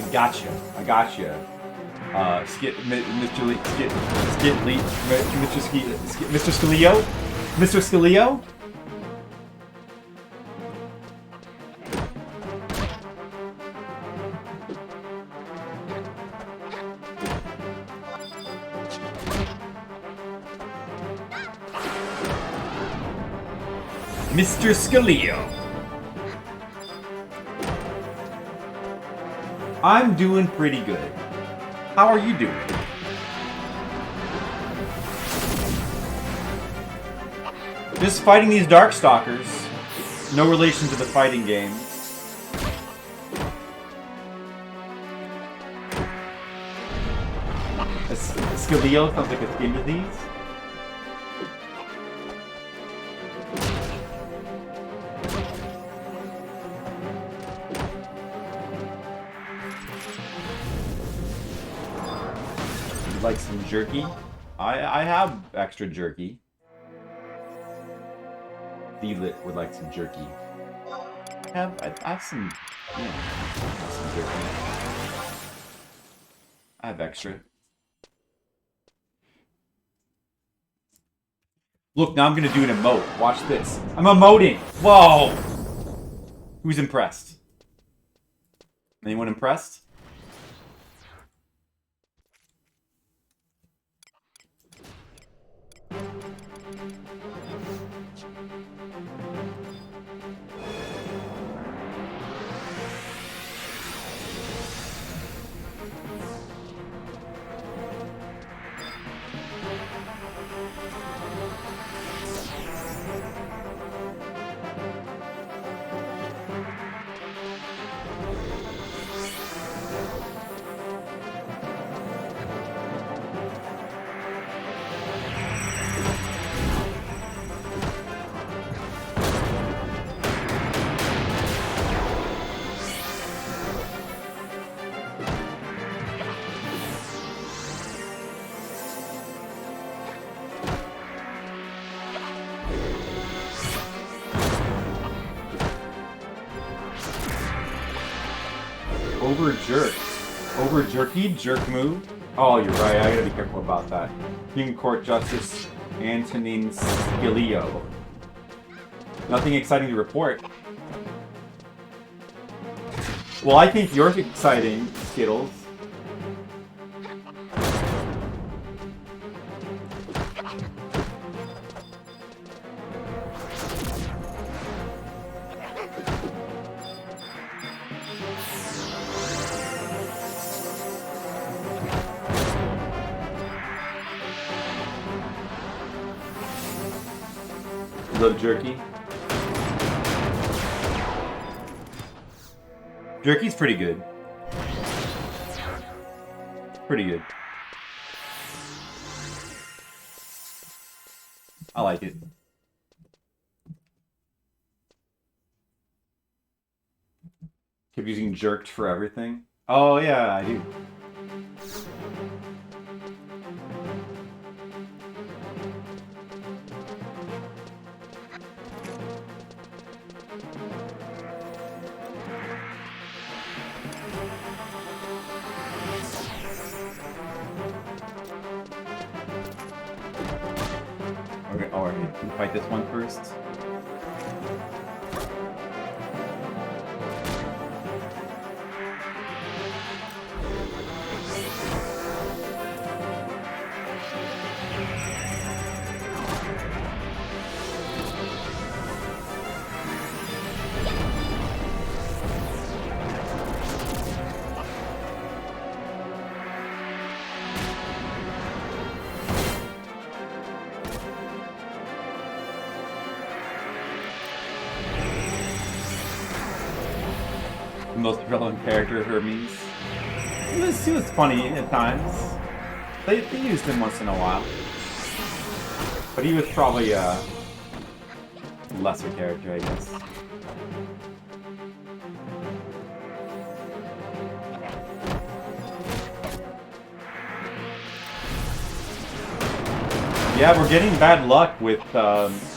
I got you. Mr. Scalio? Mr. Scalio? Mr. Scalio. I'm doing pretty good. How are you doing? Just fighting these Darkstalkers. No relation to the fighting game. Skilio sounds like a skin disease. You'd like some jerky? I have extra jerky. D-Lit would like some jerky. I have some, yeah, some jerky. I have extra. Look, now I'm gonna do an emote. Watch this. I'm emoting! Whoa! Who's impressed? Anyone impressed? Over jerk. Over jerky? Jerk move? Oh, you're right. I gotta be careful about that. Supreme Court Justice Antonin Skilio. Nothing exciting to report. Well, I think you're exciting, Skittles. Love jerky. Jerky's pretty good. Pretty good. I like it. Keep using jerked for everything. Oh yeah, I do. Okay, alright, can we fight this one first? Most relevant character, Hermes. He was funny at times. They used him once in a while. But he was probably a lesser character, I guess. Yeah, we're getting bad luck with,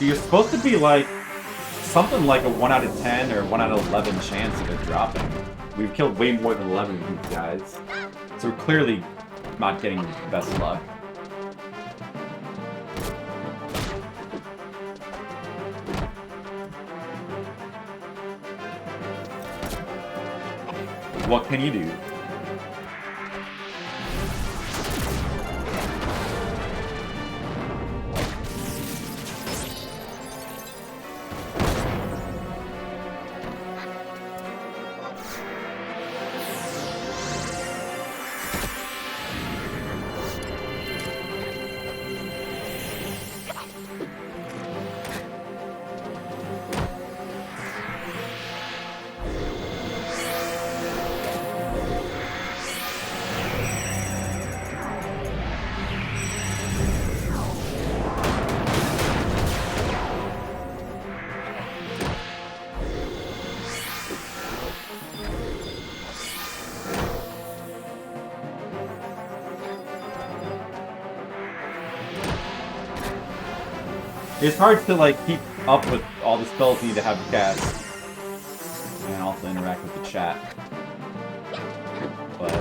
you're supposed to be like, something like a 1 out of 10 or 1 out of 11 chance of it dropping. We've killed way more than 11 of these guys. So we're clearly not getting the best luck. What can you do? It's hard to like keep up with all the spells you need to have cast. And also interact with the chat. But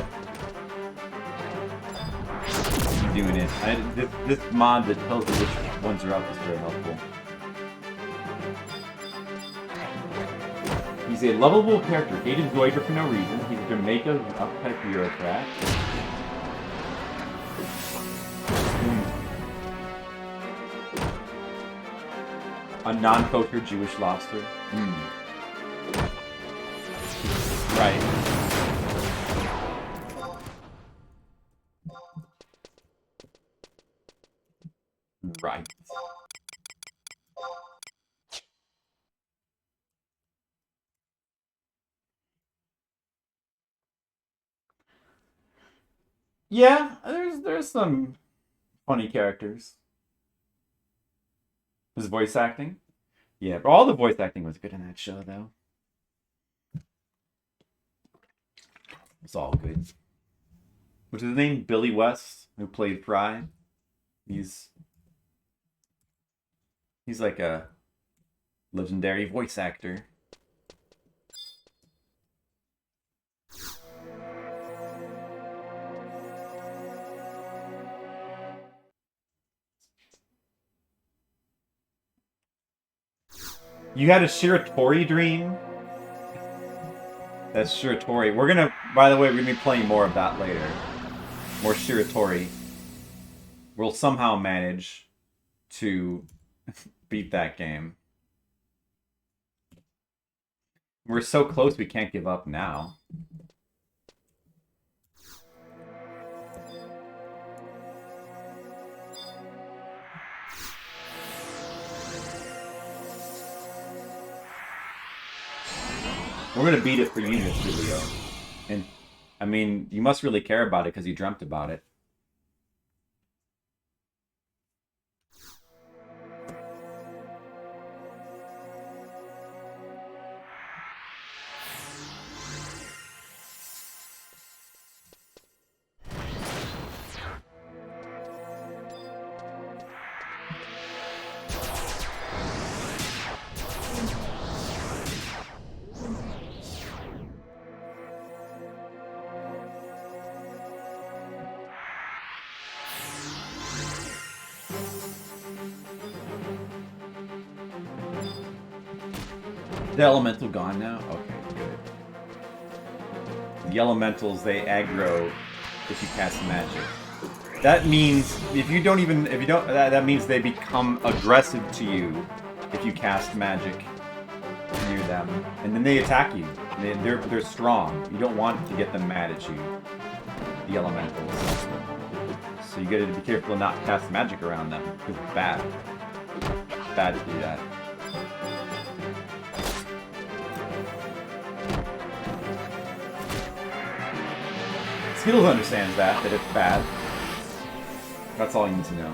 I'm doing it. This mod that tells you which ones are up is very helpful. He's a lovable character, hated Zoidra for no reason. He's Jamaica's uptight bureaucrat. A non-kosher Jewish lobster. Right. Right. Yeah, there's some funny characters. His voice acting? Yeah, but all the voice acting was good in that show, though. It's all good. What's his name? Billy West, who played Fry. He's like a legendary voice actor. You had a Shiratori dream? That's Shiratori. We're gonna, by the way, we're gonna be playing more of that later. More Shiratori. We'll somehow manage to beat that game. We're so close we can't give up now. We're gonna beat it for you, Mr. Leo. And, I mean, you must really care about it because you dreamt about it. The elemental gone now? Okay, good. The elementals, they aggro if you cast magic. That means that means they become aggressive to you if you cast magic near them, and then they attack you. They're strong. You don't want to get them mad at you, the elementals. So you gotta be careful to not cast magic around them because it's bad. It's bad to do that. Skittles understands that it's bad. That's all you need to know.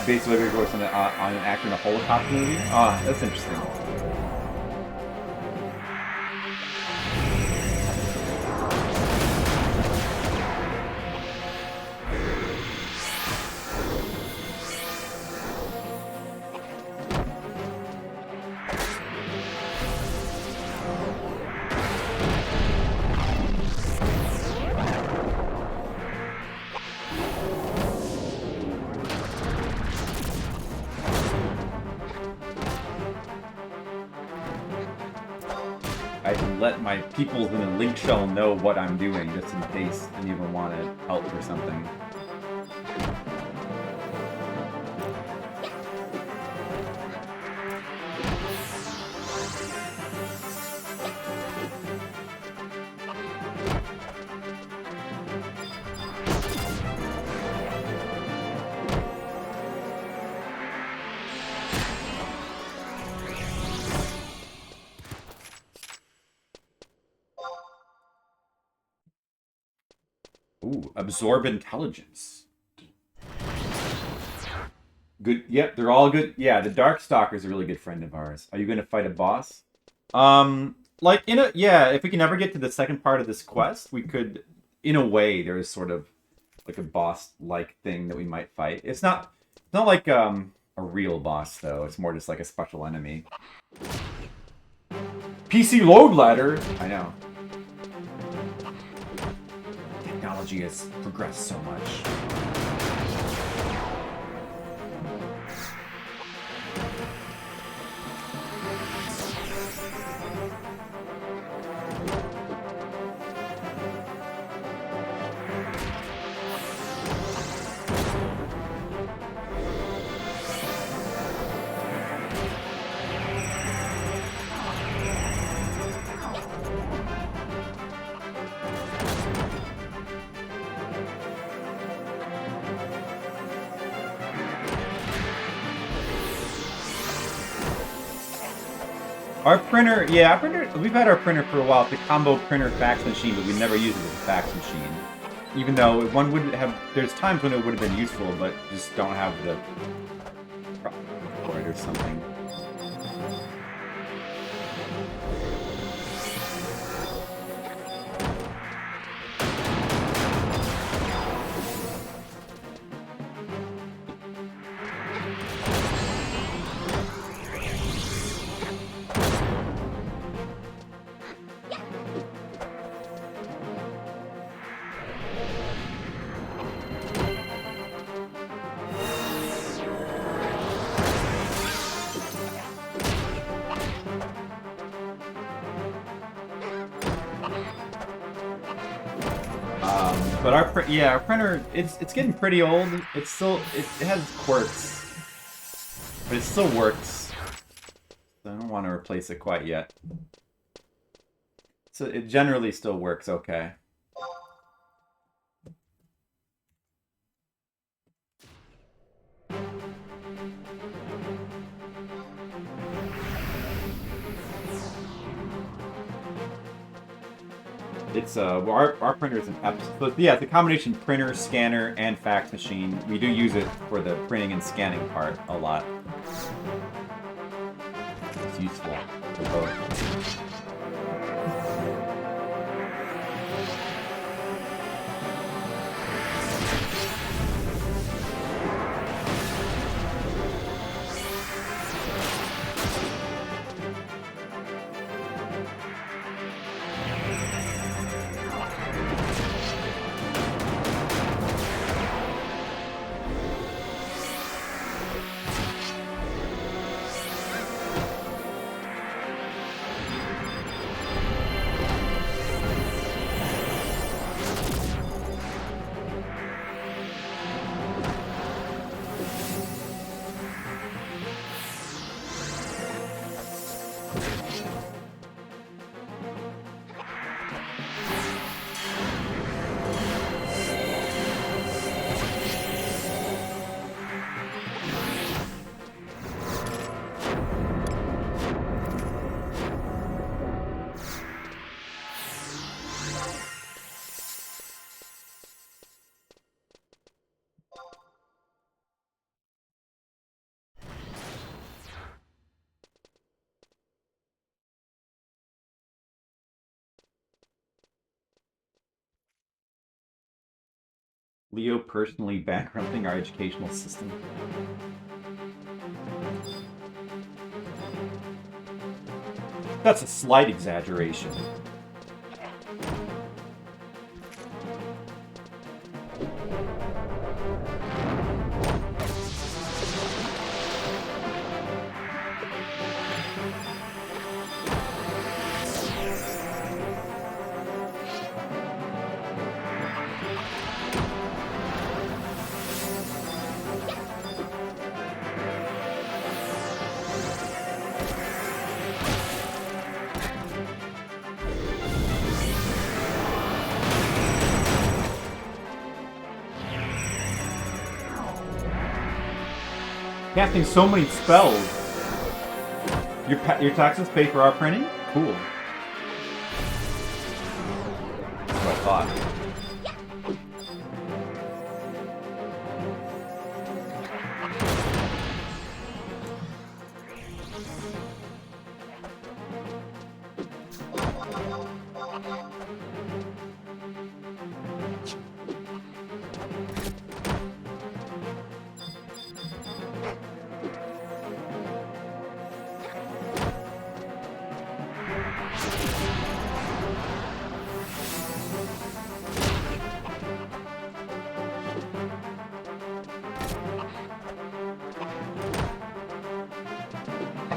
Based on voice on an actor in a Holocaust movie? Ah, that's interesting. My peoples in a link shell know what I'm doing, just in case any of them want to help or something. Ooh, absorb intelligence. Good. Yep, they're all good. Yeah, the Darkstalker is a really good friend of ours. Are you going to fight a boss? Like, yeah, if we can ever get to the second part of this quest, we could in a way, there is sort of like a boss-like thing that we might fight. It's not like a real boss though. It's more just like a special enemy. PC load ladder. I know. Technology has progressed so much. Our printer, yeah, our printer, we've had our printer for a while. It's a combo printer fax machine, but we never used it as a fax machine. Even though one wouldn't have, there's times when it would have been useful, but just don't have the for it or something. But our printer, it's getting pretty old. It's still, it has quirks, but it still works. So I don't want to replace it quite yet. So it generally still works okay. It's well, our printer is an so yeah, it's a combination printer, scanner, and fax machine. We do use it for the printing and scanning part a lot. It's useful for both. Leo personally bankrupting our educational system. That's a slight exaggeration. Casting so many spells. Your taxes pay for our printing? Cool. That's what I thought.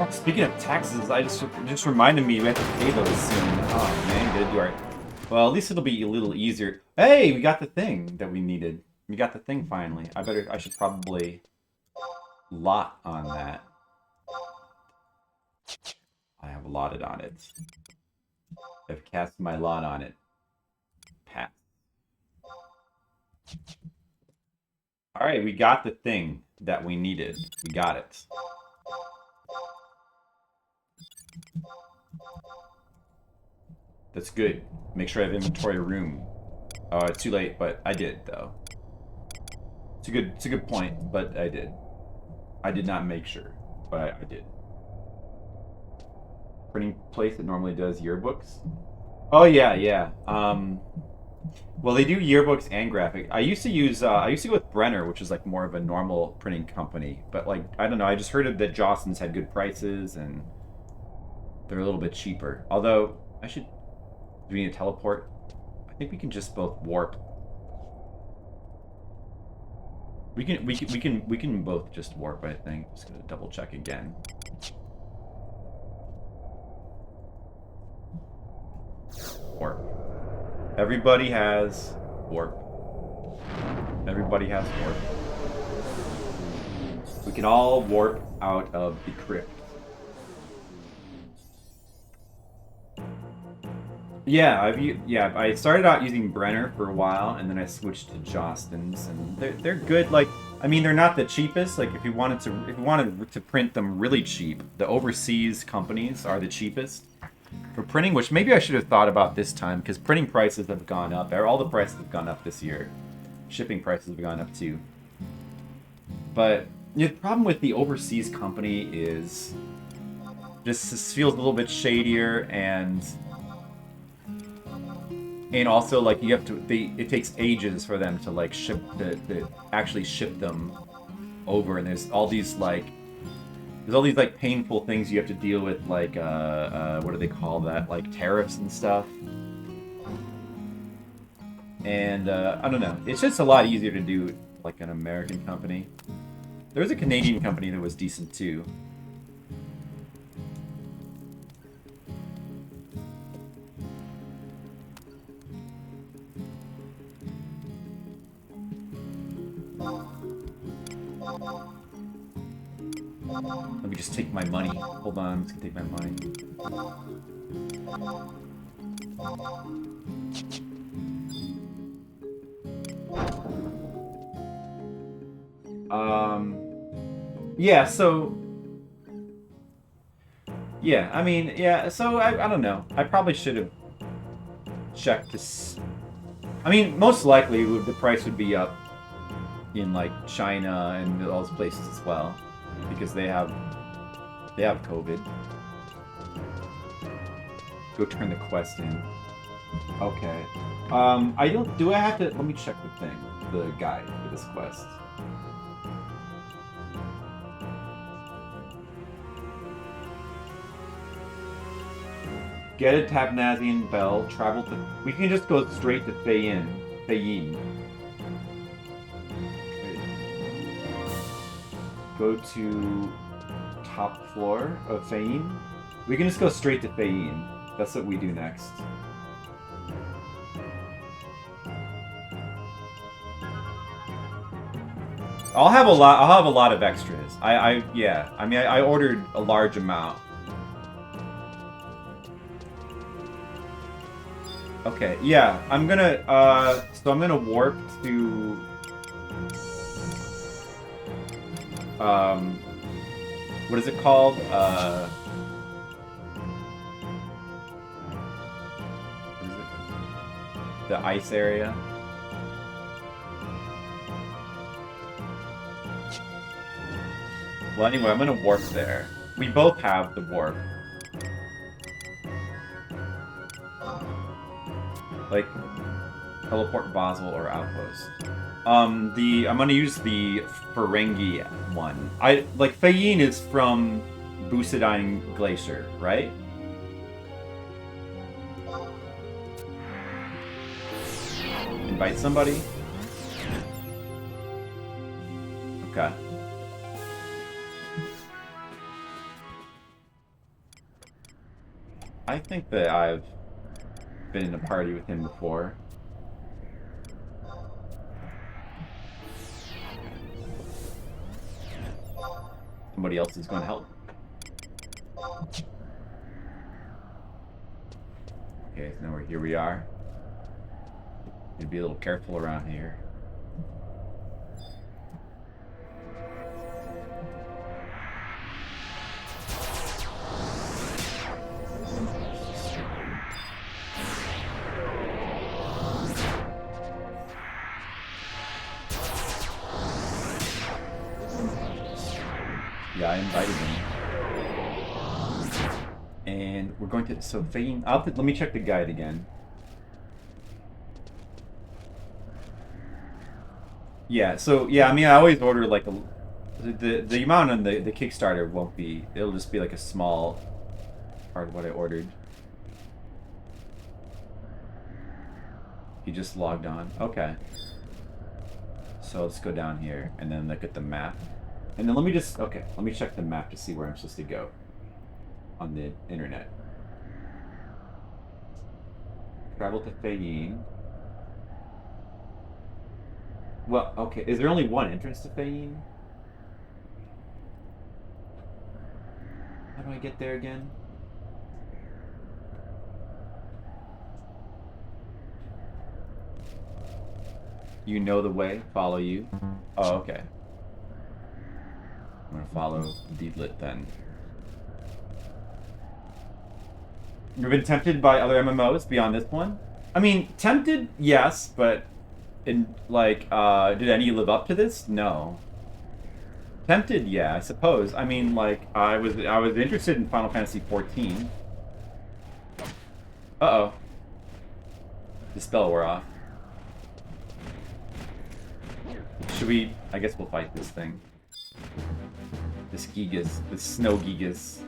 Oh, speaking of taxes, I just reminded me we have to pay those soon. Oh man, gotta do our. Well, at least it'll be a little easier. Hey, we got the thing that we needed. We got the thing finally. I should probably lot on that. I have allotted on it. I've cast my lot on it. Pass. Alright, we got the thing that we needed. We got it. That's good. Make sure I have inventory room. Oh, it's too late, but I did though. It's a good point, but I did. I did not make sure, but I did. Printing place that normally does yearbooks. Oh yeah, yeah. Well, they do yearbooks and graphic. I used to go with Brenner, which is like more of a normal printing company. But like, I don't know. I just heard that Jostens had good prices and they're a little bit cheaper. Although do we need to teleport? I think we can just both warp. We can both just warp. I think. Just gonna double check again. Warp. Everybody has warp. Everybody has warp. We can all warp out of the crypt. Yeah, I started out using Brenner for a while, and then I switched to Jostens, and they're good. Like, I mean, they're not the cheapest. Like, if you wanted to print them really cheap, the overseas companies are the cheapest for printing. Which maybe I should have thought about this time, because printing prices have gone up. All the prices have gone up this year. Shipping prices have gone up too. But the problem with the overseas company is this feels a little bit shadier and also, like, you have to. It takes ages for them to like actually ship them over, and there's all these like painful things you have to deal with, like what do they call that? Like tariffs and stuff. And I don't know. It's just a lot easier to do like an American company. There was a Canadian company that was decent too. Let me just take my money. Hold on, I'm just gonna take my money. Yeah, so... Yeah, I mean, yeah, so I don't know. I probably should have checked this. I mean, most likely the price would be up in, like, China and all those places as well. Because they have COVID. Go turn the quest in. Okay. Do I have to, let me check the guide for this quest. Get a Tabnazian bell, travel to, we can just go straight to Fayin. Go to top floor of Fayin. We can just go straight to Fayin. That's what we do next. I'll have a lot of extras. Yeah. I mean, I ordered a large amount. Okay. Yeah. I'm gonna warp to. What is it called? What is it? The ice area. Well, anyway, I'm gonna warp there. We both have the warp. Like, teleport Basel or Outpost. I'm gonna use the Ferengi one. Fayin is from Busadine Glacier, right? Invite somebody? Okay. I think that I've been in a party with him before. Somebody else is going to help. Okay, so now here we are. Need to be a little careful around here. Yeah, I invited him. And we're going to... So, Fane... let me check the guide again. Yeah, so, yeah, I mean, I always order, like, the amount on the Kickstarter won't be... It'll just be, like, a small part of what I ordered. He just logged on. Okay. So, let's go down here and then look at the map. And then let me just... Okay, let me check the map to see where I'm supposed to go on the internet. Travel to Fayin. Well, okay. Is there only one entrance to Fayin? How do I get there again? You know the way. Follow you. Oh, okay. I'm gonna follow Deedlit then. You've been tempted by other MMOs beyond this one? I mean, tempted, yes, but in like, did any live up to this? No. Tempted, yeah, I suppose. I mean, like, I was interested in Final Fantasy XIV. Uh-oh. The spell wore off. Should we... I guess we'll fight this thing. This Gigas. This Snow Gigas.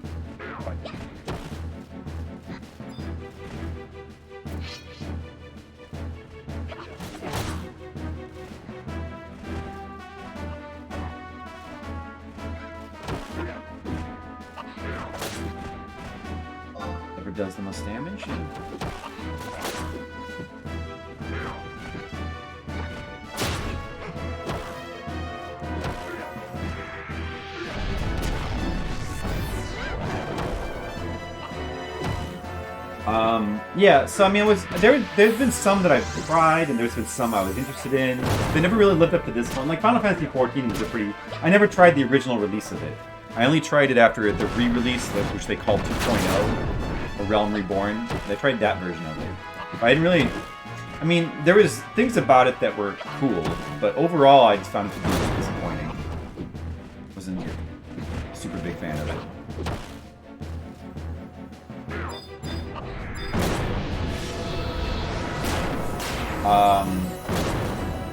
Whoever does the most damage. Yeah, so I mean, there's been some that I've tried, and there's been some I was interested in. They never really lived up to this one. Like, Final Fantasy XIV was a pretty... I never tried the original release of it. I only tried it after the re-release, which they called 2.0, or Realm Reborn. I tried that version of it. But I didn't really... I mean, there was things about it that were cool, but overall I just found it to be disappointing. Wasn't a super big fan of it.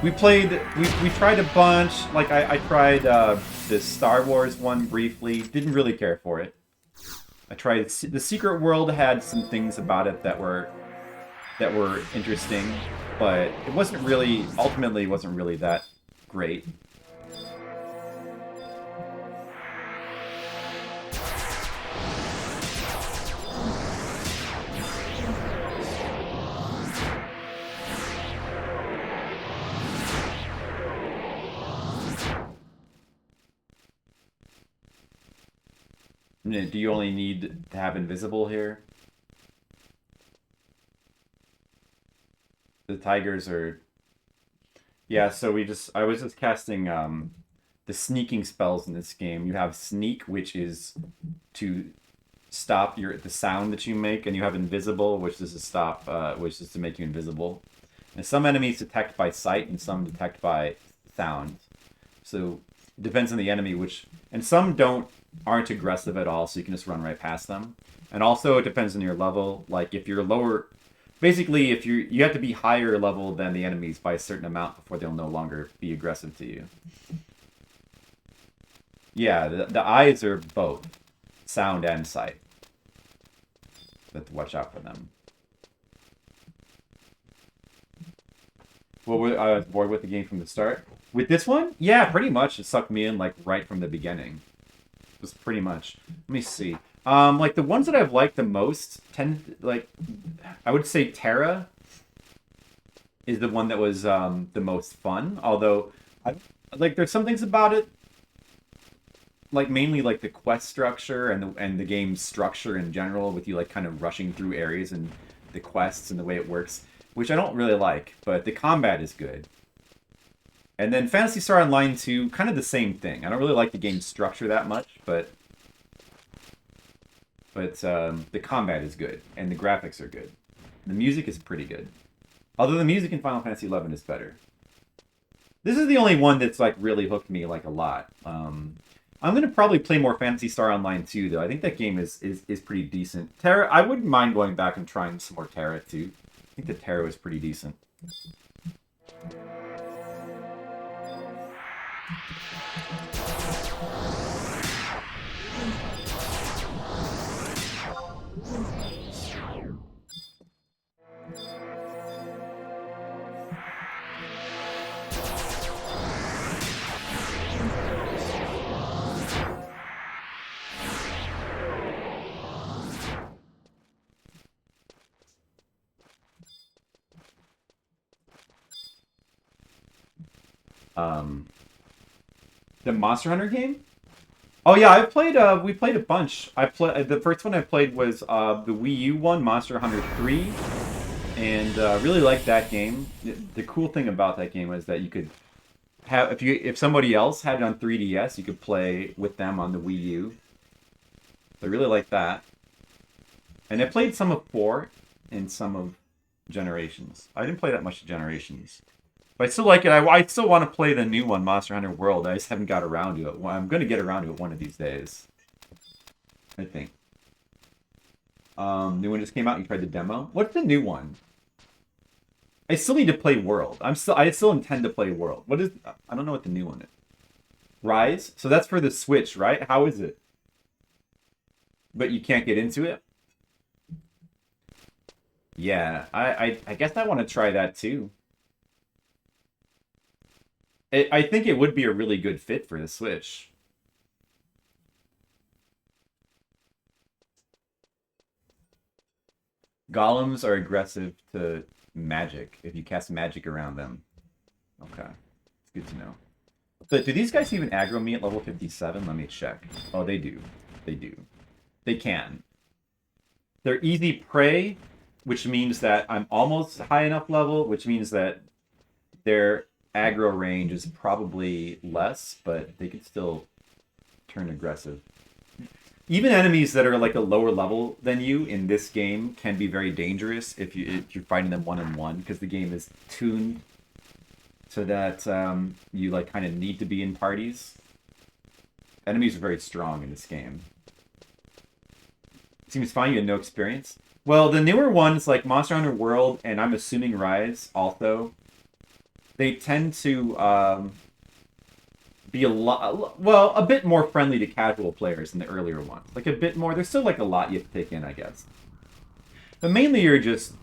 We tried a bunch. Like, I tried the Star Wars one briefly. Didn't really care for it. I tried the Secret World. Had some things about it that were interesting, but it wasn't really, ultimately wasn't really that great. Do you only need to have invisible here? The tigers are... Yeah, so I was just casting the sneaking spells in this game. You have sneak, which is to stop the sound that you make, and you have invisible, which is to stop, which is to make you invisible. And some enemies detect by sight, and some detect by sound. So it depends on the enemy, and some aren't aggressive at all, so you can just run right past them. And also it depends on your level. Like, if you're lower, basically if you have to be higher level than the enemies by a certain amount before they'll no longer be aggressive to you. Yeah, the eyes are both sound and sight. You have to watch out for them. Well, I was bored with the game from the start. With this one, yeah, pretty much it sucked me in like right from the bebeginning. It was pretty much. Let me see. Like the ones that I've liked the most tend like I would say Terra is the one that was the most fun. Although I like there's some things about it, like mainly like the quest structure and the game's structure in general, with you like kind of rushing through areas and the quests and the way it works, which I don't really like. But the combat is good. And then Phantasy Star Online 2, kind of the same thing. I don't really like the game's structure that much, but the combat is good and the graphics are good. The music is pretty good. Although the music in Final Fantasy 11 is better. This is the only one that's like really hooked me like a lot. I'm gonna probably play more Phantasy Star Online 2 though. I think that game is pretty decent. Terra, I wouldn't mind going back and trying some more Terra too. I think the Terra was pretty decent. The Monster Hunter game? Oh yeah, I've played. We played a bunch. I played the first one I played was the Wii U one, Monster Hunter 3, and really liked that game. The cool thing about that game was that you could have if somebody else had it on 3DS, you could play with them on the Wii U. I really liked that. And I played some of 4 and some of Generations. I didn't play that much of Generations. But I still like it. I still want to play the new one, Monster Hunter World. I just haven't got around to it. Well, I'm going to get around to it one of these days. I think. New one just came out. You tried the demo. What's the new one? I still need to play World. I still intend to play World. What is? I don't know what the new one is. Rise. So that's for the Switch, right? How is it? But you can't get into it. Yeah, I guess I want to try that too. I think it would be a really good fit for the Switch. Golems are aggressive to magic if you cast magic around them. Okay. It's good to know. But do these guys even aggro me at level 57? Let me check. Oh, they do. They do. They can. They're easy prey, which means that I'm almost high enough level, which means that they're aggro range is probably less, but they can still turn aggressive. Even enemies that are like a lower level than you in this game can be very dangerous if you're fighting them one-on-one, because the game is tuned so that you like kind of need to be in parties. Enemies are very strong in this game. Seems fine. You had no experience. Well, the newer ones like Monster Hunter World and I'm assuming Rise also, they tend to be a bit more friendly to casual players than the earlier ones. Like a bit more. There's still like a lot you have to take in, I guess. But mainly you're just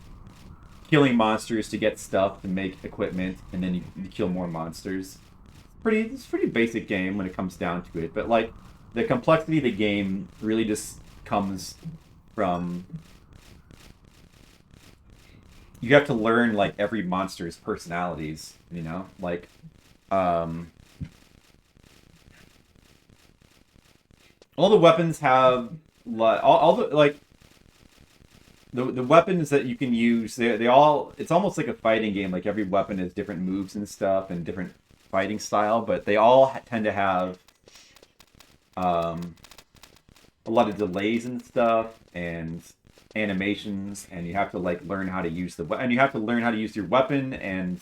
killing monsters to get stuff to make equipment, and then you kill more monsters. It's a pretty basic game when it comes down to it. But like the complexity of the game really just comes from you have to learn like every monster's personalities, you know? Like all the weapons have all the like the weapons that you can use, they all, it's almost like a fighting game. Like every weapon has different moves and stuff and different fighting style, but they all tend to have a lot of delays and stuff and animations, and you have to like learn how to use and you have to learn how to use your weapon, and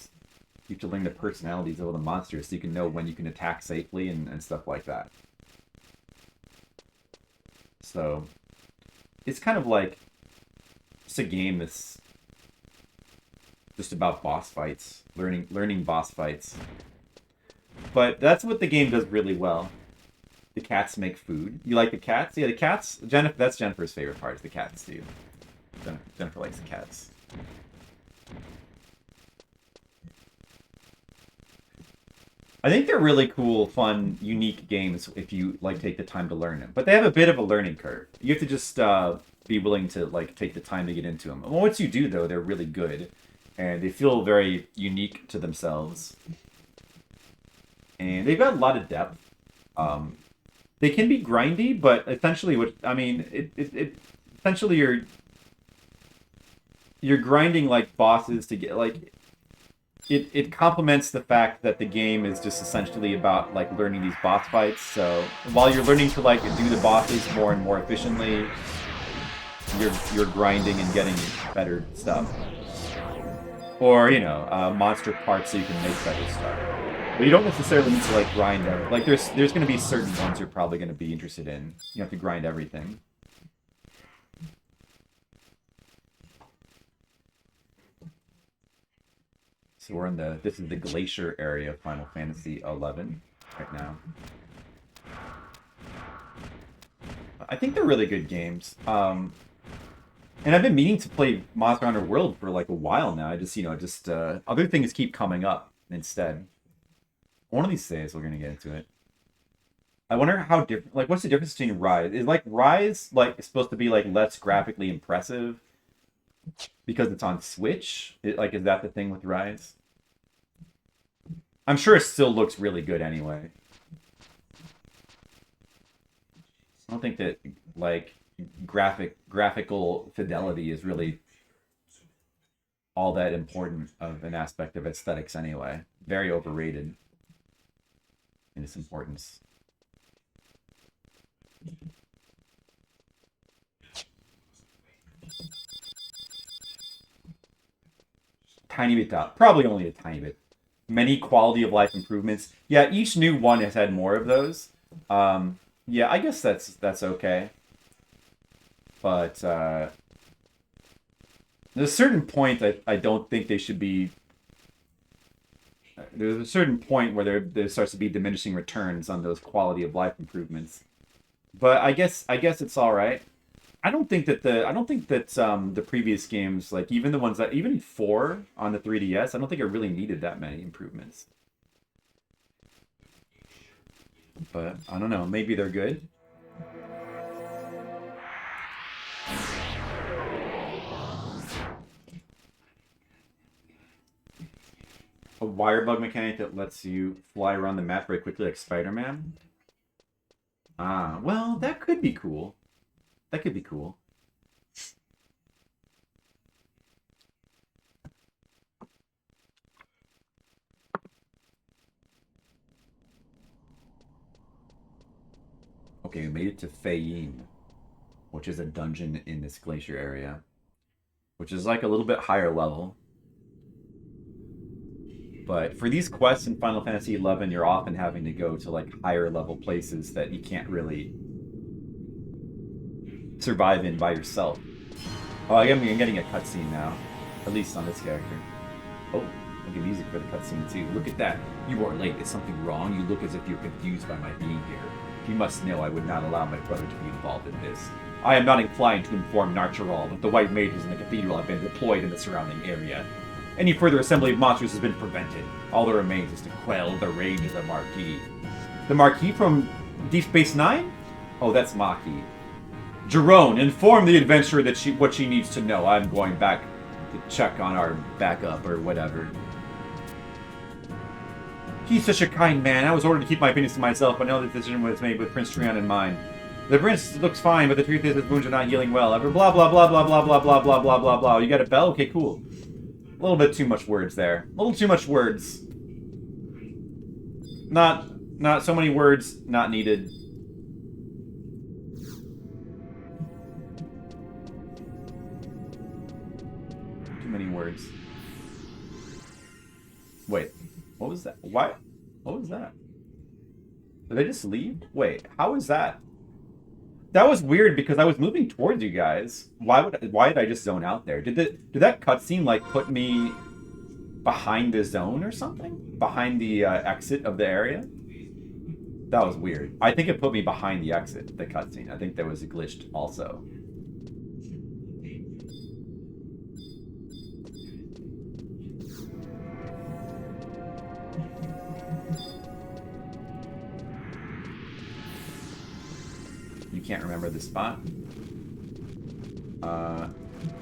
you have to learn the personalities of all the monsters so you can know when you can attack safely and stuff like that. So it's kind of like it's a game that's just about boss fights, learning boss fights. But that's what the game does really well. The cats make food. You like the cats? Yeah, the cats. That's Jennifer's favorite part. Is the cats too. Jennifer likes the cats. I think they're really cool, fun, unique games if you like take the time to learn them. But they have a bit of a learning curve. You have to just be willing to like take the time to get into them. And once you do, though, they're really good, and they feel very unique to themselves. And they've got a lot of depth. They can be grindy, but essentially, what I mean, it essentially you're grinding like bosses to get like. It complements the fact that the game is just essentially about like learning these boss fights. So while you're learning to like do the bosses more and more efficiently, you're grinding and getting better stuff, or you know, monster parts so you can make better stuff. But you don't necessarily need to like grind them. Like there's going to be certain ones you're probably going to be interested in. You have to grind everything. So we're in this is the glacier area of Final Fantasy XI right now. I think they're really good games. And I've been meaning to play Monster Hunter World for like a while now. I just, other things keep coming up instead. One of these days we're gonna get into it. I wonder how different, like, what's the difference between Rise? Is like Rise like supposed to be like less graphically impressive because it's on Switch? Is that the thing with Rise? I'm sure it still looks really good anyway. I don't think that like graphical fidelity is really all that important of an aspect of aesthetics anyway. Very overrated in its importance. Tiny bit up. Probably only a tiny bit. Many quality of life improvements. Yeah, each new one has had more of those. Yeah, I guess that's okay. But there's a certain point that I don't think they should be. There's a certain point where there starts to be diminishing returns on those quality of life improvements. But I guess it's all right. I don't think that the previous games, like even the ones that even 4 on the 3DS, I don't think it really needed that many improvements. But I don't know, maybe they're good. A wire bug mechanic that lets you fly around the map very quickly like Spider-Man? Ah, well, that could be cool. That could be cool. Okay, we made it to Fayin, which is a dungeon in this glacier area, which is like a little bit higher level. But for these quests in Final Fantasy XI, you're often having to go to like higher level places that you can't really survive in by yourself. Oh, I'm getting a cutscene now, at least on this character. Oh, look at music for the cutscene too. Look at that. You are late. Is something wrong? You look as if you're confused by my being here. You must know I would not allow my brother to be involved in this. I am not inclined to inform Narcheral that the White Mages in the cathedral have been deployed in the surrounding area. Any further assembly of monsters has been prevented. All that remains is to quell the rage of the Marquis. The Marquis from Deep Space Nine? Oh, that's Maki. Jerome, inform the adventurer that what she needs to know. I'm going back to check on our backup or whatever. He's such a kind man. I was ordered to keep my opinions to myself, but no decision was made with Prince Trion in mind. The prince looks fine, but the truth is his wounds are not healing well. Blah blah blah blah blah blah blah blah blah blah blah blah. You got a bell? Okay, cool. A little bit too much words there. A little too much words. Not so many words. Not needed. Too many words. Wait, what was that? Why? What was that? Did they just leave? Wait, how is that? That was weird because I was moving towards you guys. Why did I just zone out there? Did that cutscene like put me behind the zone or something? Behind the exit of the area? That was weird. I think it put me behind the exit, the cutscene. I think there was a glitch also. You can't remember the spot?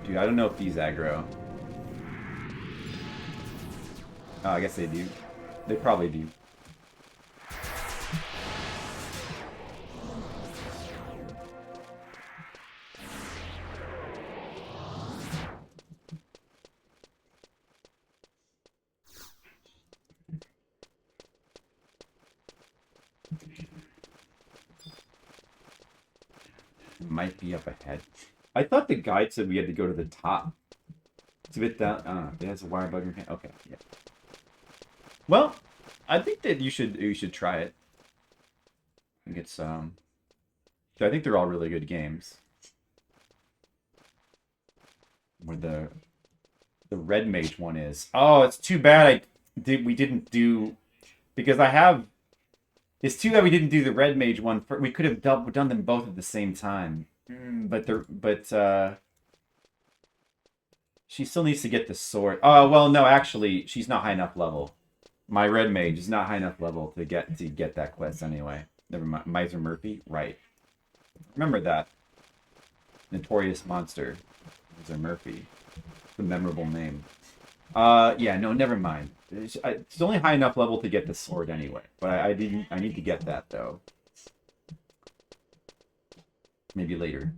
Dude, I don't know if these aggro. Oh, I guess they do. They probably do. Might be up ahead. I thought the guide said we had to go to the top. It's a bit down. It has a wire bug in your hand. Okay, yeah. Well, I think that you should try it. I think it's I think they're all really good games. Where the Red Mage one is. Oh, it's too bad we didn't do, because I have. It's too bad we didn't do the Red Mage one. We could have done them both at the same time. But she still needs to get the sword. Oh well, no, actually, she's not high enough level. My Red Mage is not high enough level to get that quest anyway. Never mind. Miser Murphy, right? Remember that notorious monster, Miser Murphy, the memorable name. Yeah, no, never mind. It's only high enough level to get the sword anyway. But I need to get that though. Maybe later.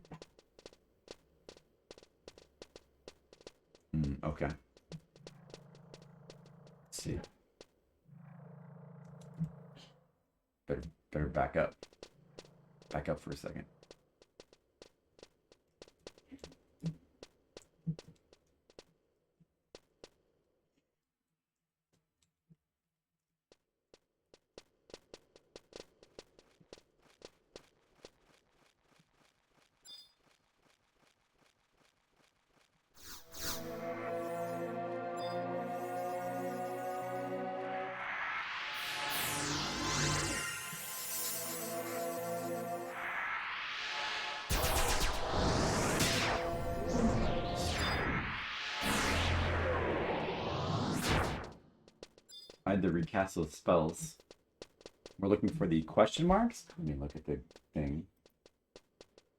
Okay. Let's see. Better back up. Back up for a second. I had to recast those spells. We're looking for the question marks. Let me look at the thing.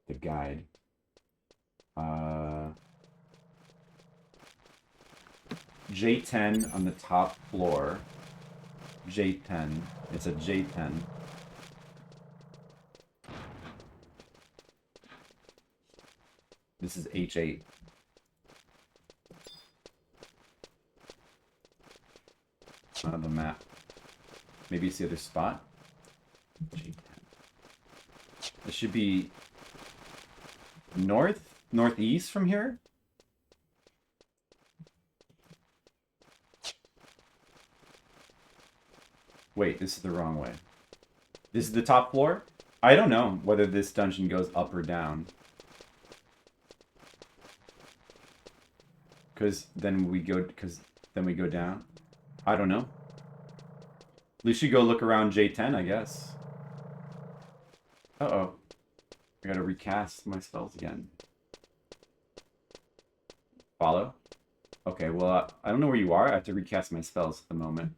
The guide. J10 on the top floor. J10. It's a J10. This is H8. On the map. Maybe it's the other spot. J10. This should be northeast from here. Wait, this is the wrong way. This is the top floor? I don't know whether this dungeon goes up or down. Because then we go down. I don't know. At least you go look around J10, I guess. Uh-oh. I gotta recast my spells again. Follow? Okay, well, I don't know where you are. I have to recast my spells at the moment.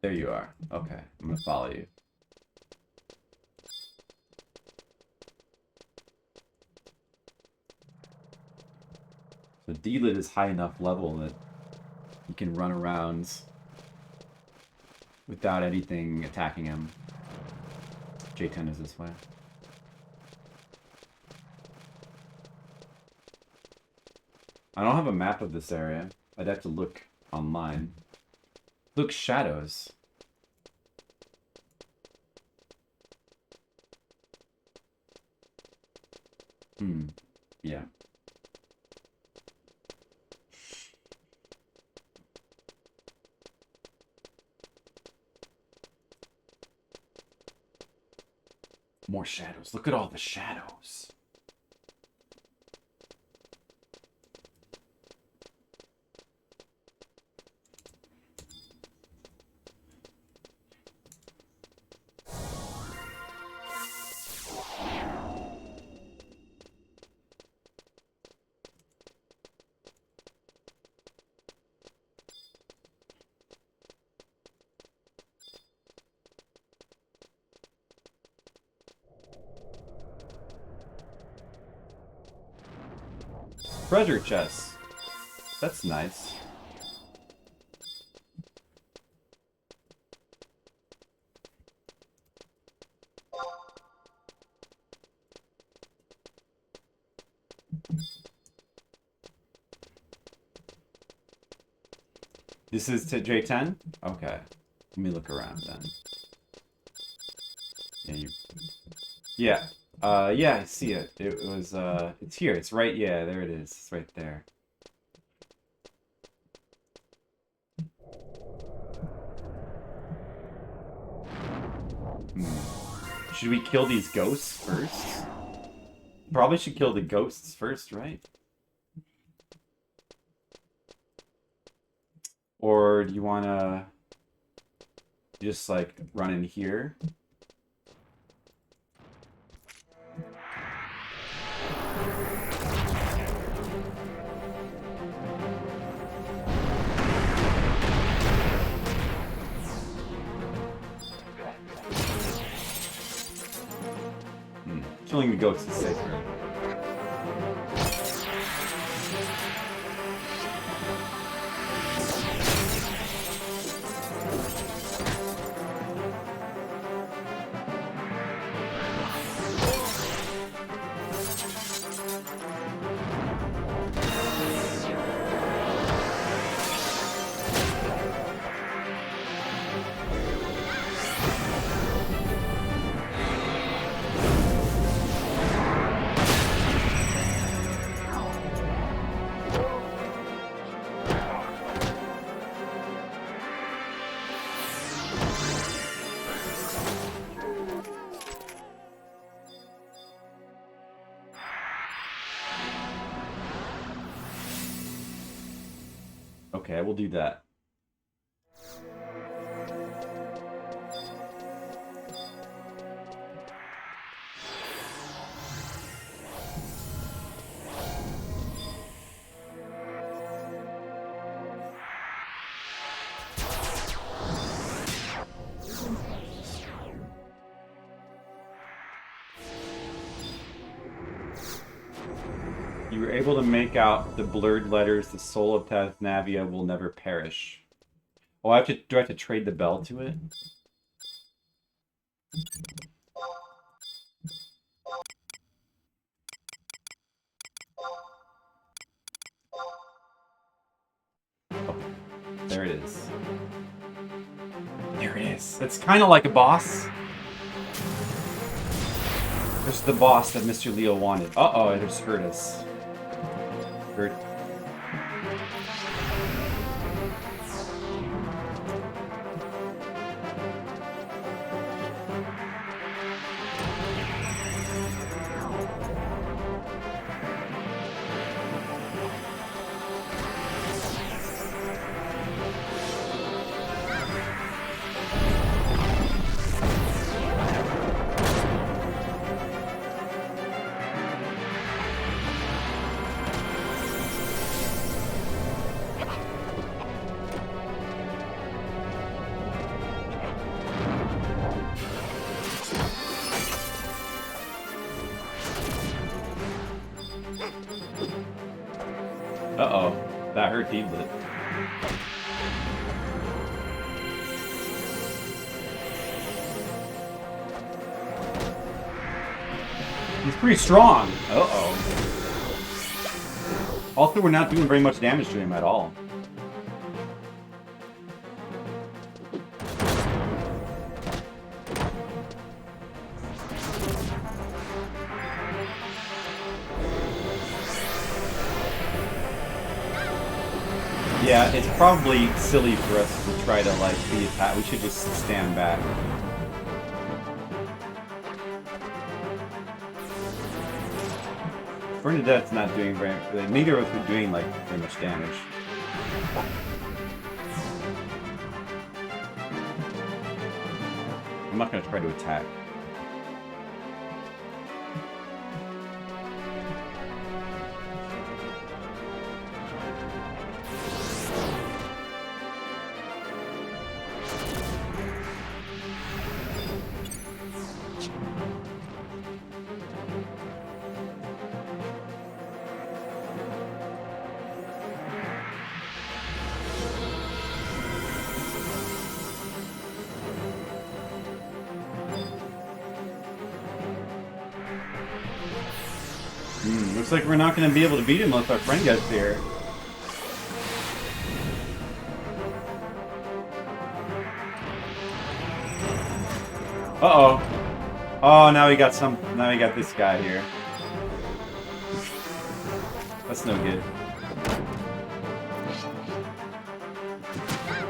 There you are. Okay, I'm gonna follow you. So D-Lit is high enough level that he can run around without anything attacking him. J10 is this way. I don't have a map of this area. I'd have to look online. Look, shadows. Yeah. more shadows. Look at all the shadows. Treasure chest. That's nice. This is to J10? Okay. Let me look around then. Yeah, yeah, I see it. It was, it's here. It's right, yeah, there it is. It's right there. Should we kill these ghosts first? Probably should kill the ghosts first, right? Or do you want to just, like, run in here? Killing the ghosts is safer. Okay, we'll do that. You were able to make out the blurred letters, the soul of Tasnavia will never perish. Oh, do I have to trade the bell to it? Oh, there it is. There it is. It's kind of like a boss. This is the boss that Mr. Leo wanted. Uh-oh, it just hurt us. Hurt. Uh-oh. That hurt deeply. He's pretty strong. Uh-oh. Also, we're not doing very much damage to him at all. Yeah, it's probably silly for us to try to, like, be attacked. We should just stand back. Bernadette's not doing very... Neither of us are doing, like, very much damage. I'm not gonna try to attack. Looks like we're not going to be able to beat him unless our friend gets here. Uh-oh. Oh, now we got this guy here. That's no good.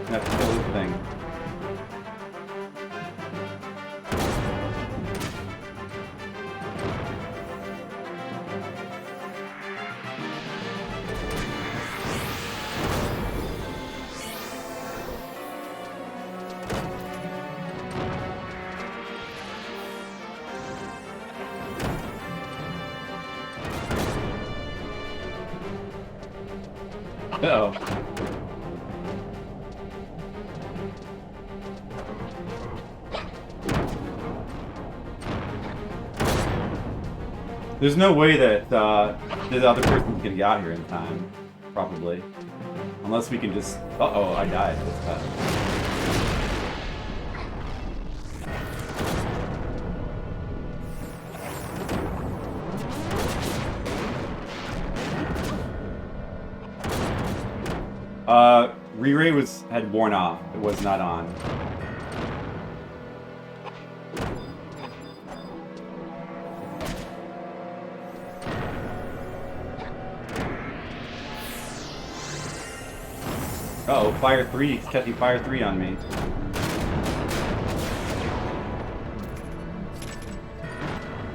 Have to kill this thing. Uh-oh. There's no way that the other person's gonna get out here in time, probably. Unless we can just... Uh-oh, I died. That's bad. Re-ray had worn off. It was not on. Uh-oh, Fire 3. He's catching Fire 3 on me.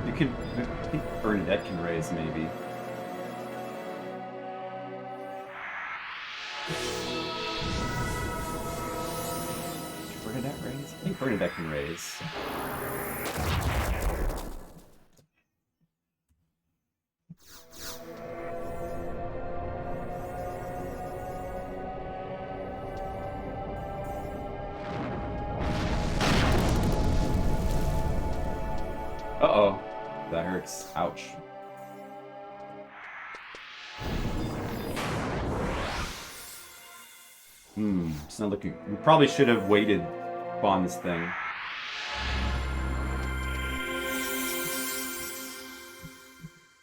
You can... I think Bernadette can raise, maybe. Bernadette raise? I think Bernadette can raise. Uh-oh. That hurts. Ouch. It's not looking... We probably should have waited on this thing.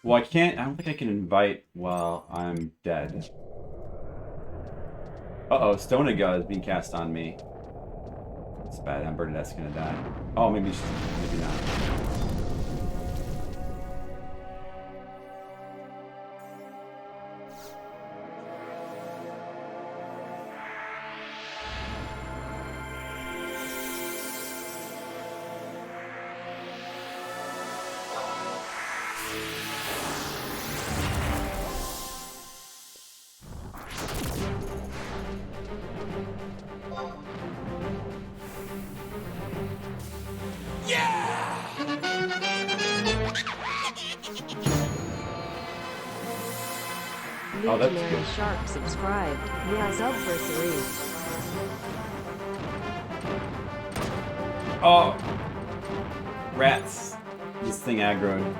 Well, I don't think I can invite while I'm dead. Uh-oh, Stonaga is being cast on me. That's bad. I'm Bernadette's gonna die. Oh, maybe not. Oh, that's good. Sharp subscribed. Rise up for 3. Oh! Rats. This thing aggroed.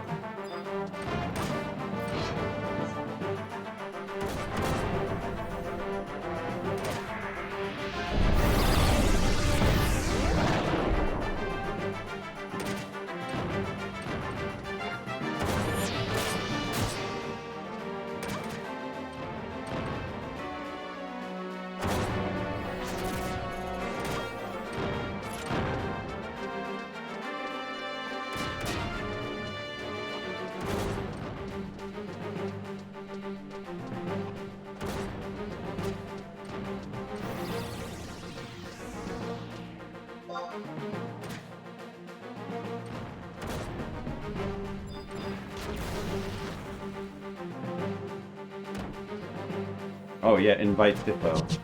Oh yeah, invite Dippo.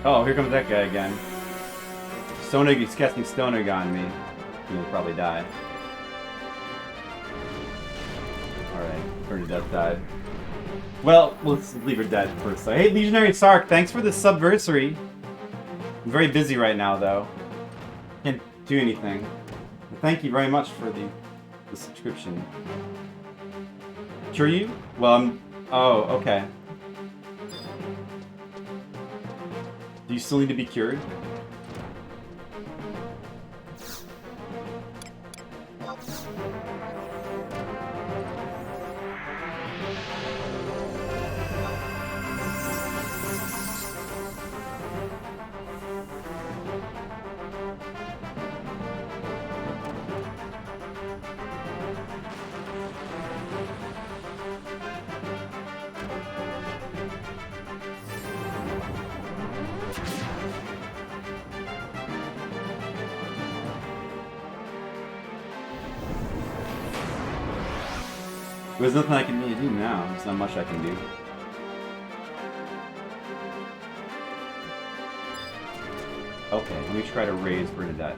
Oh, here comes that guy again. Stonig, he's casting Stonig on me. He'll probably die. Alright, Bernadette died. Well, let's leave her dead first. Hey, Legionary Sark, thanks for the subversary. I'm very busy right now, though. Can't do anything. But thank you very much for the subscription. Cure you? Well, I'm... Oh, okay. Do you still need to be cured? There's nothing I can really do now. There's not much I can do. Okay, let me try to raise Bernadette.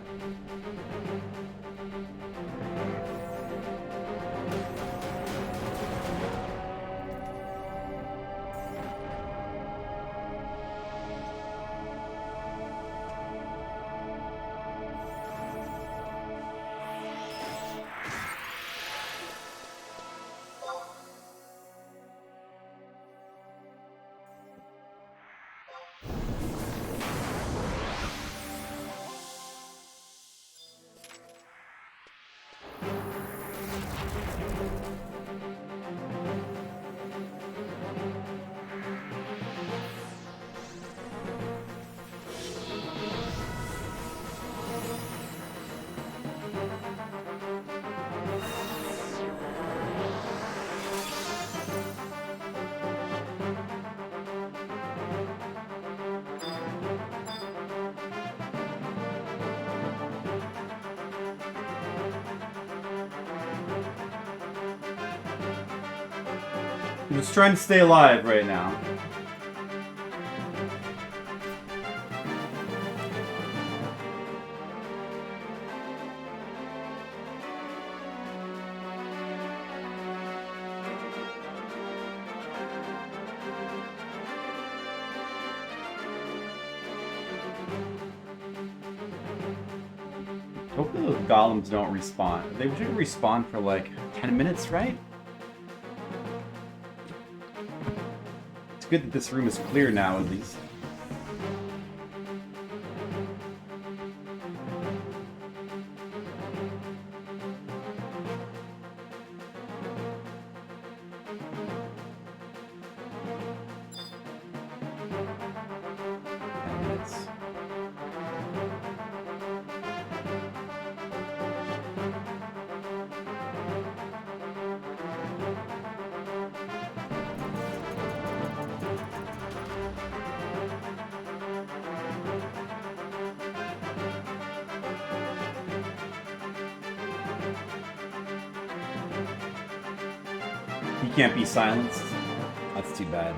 I'm just trying to stay alive right now. Hopefully those golems don't respawn. They should respawn for like 10 minutes, right? It's good that this room is clear now, at least. He can't be silenced. That's too bad.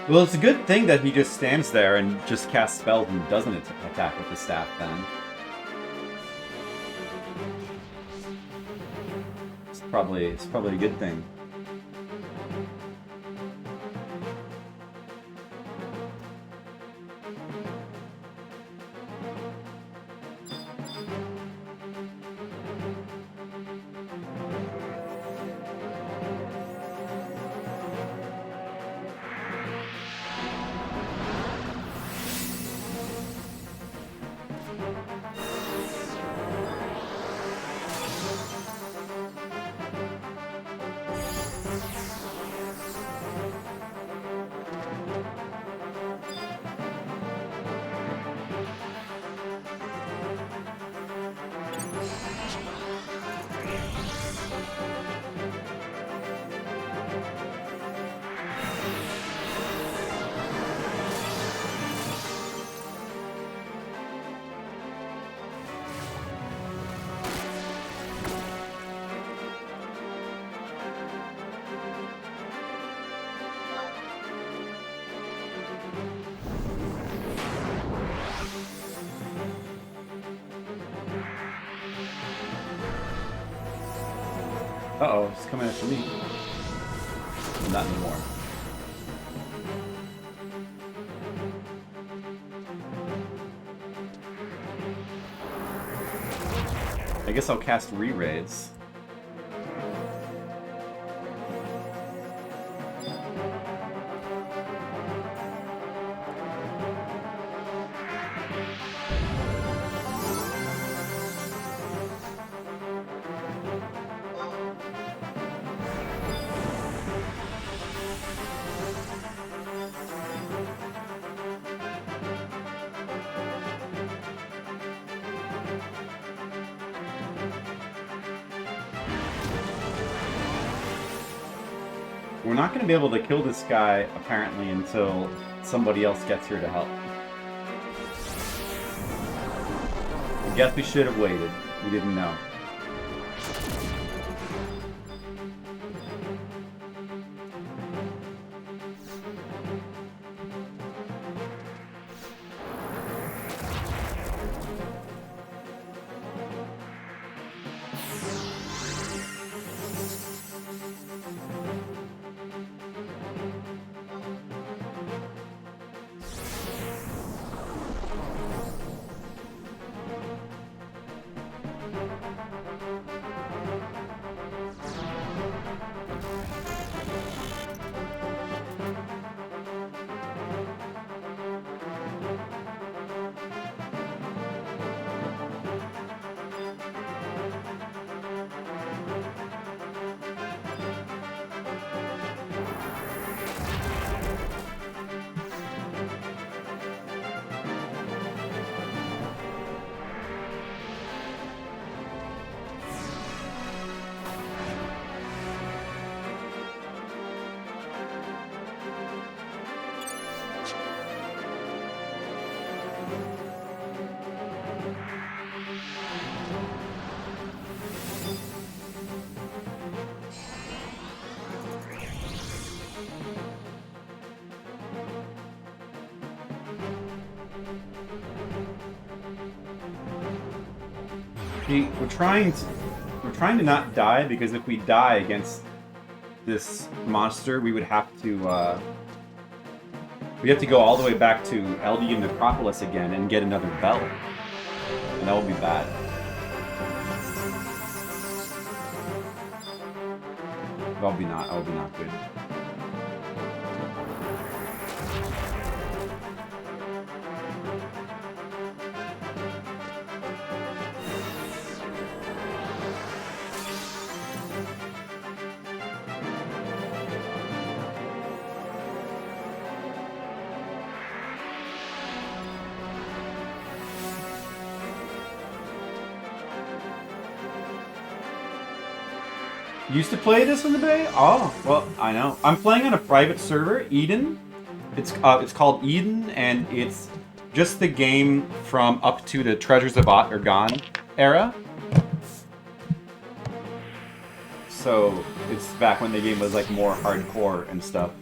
Well, it's a good thing that he just stands there and just casts spells and doesn't attack with the staff then. It's probably a good thing. Uh-oh, it's coming after me. Not anymore. I guess I'll cast re-raids. We're not going to be able to kill this guy, apparently, until somebody else gets here to help. I guess we should have waited. We didn't know. See, we're trying to not die, because if we die against this monster, we would have to go all the way back to Eldian Necropolis again and get another bell, and that would be bad. That would be not good. Used to play this in the Bay? Oh, well, I know. I'm playing on a private server, Eden. It's called Eden, and it's just the game from up to the Treasures of Aht Uhrgan era. So it's back when the game was like more hardcore and stuff.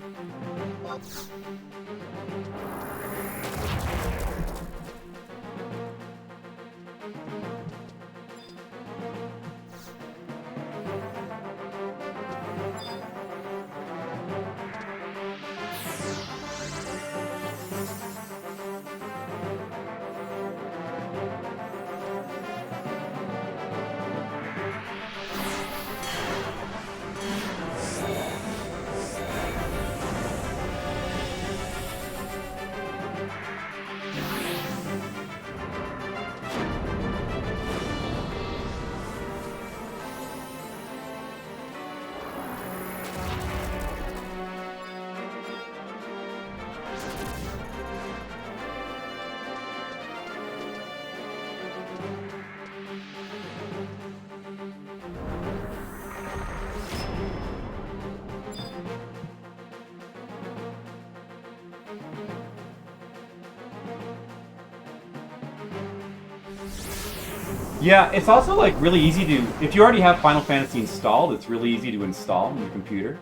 Yeah, it's also like really easy to, if you already have Final Fantasy installed, it's really easy to install on your computer.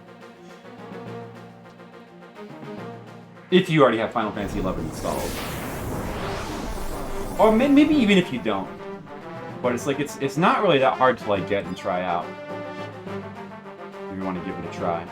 If you already have Final Fantasy 11 installed. Or maybe even if you don't. But it's like, it's not really that hard to like get and try out. If you want to give it a try.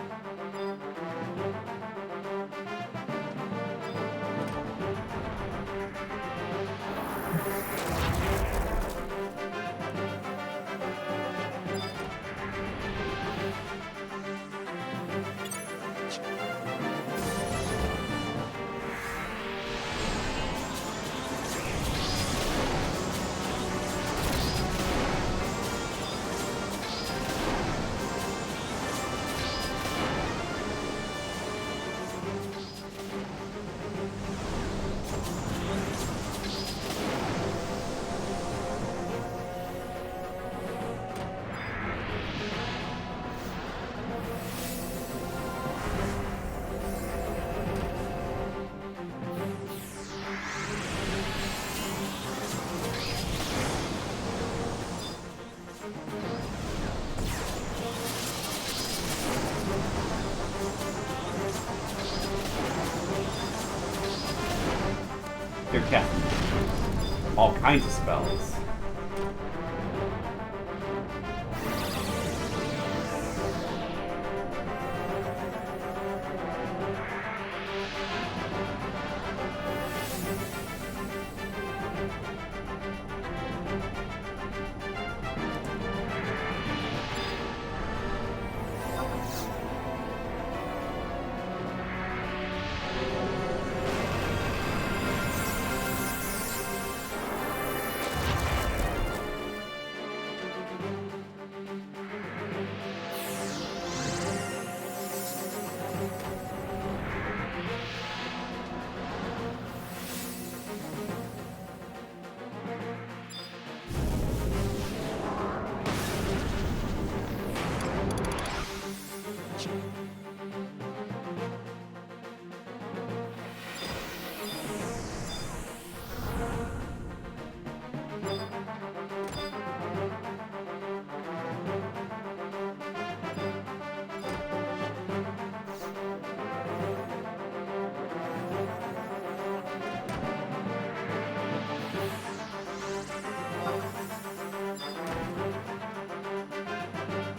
They're casting all kinds of spells.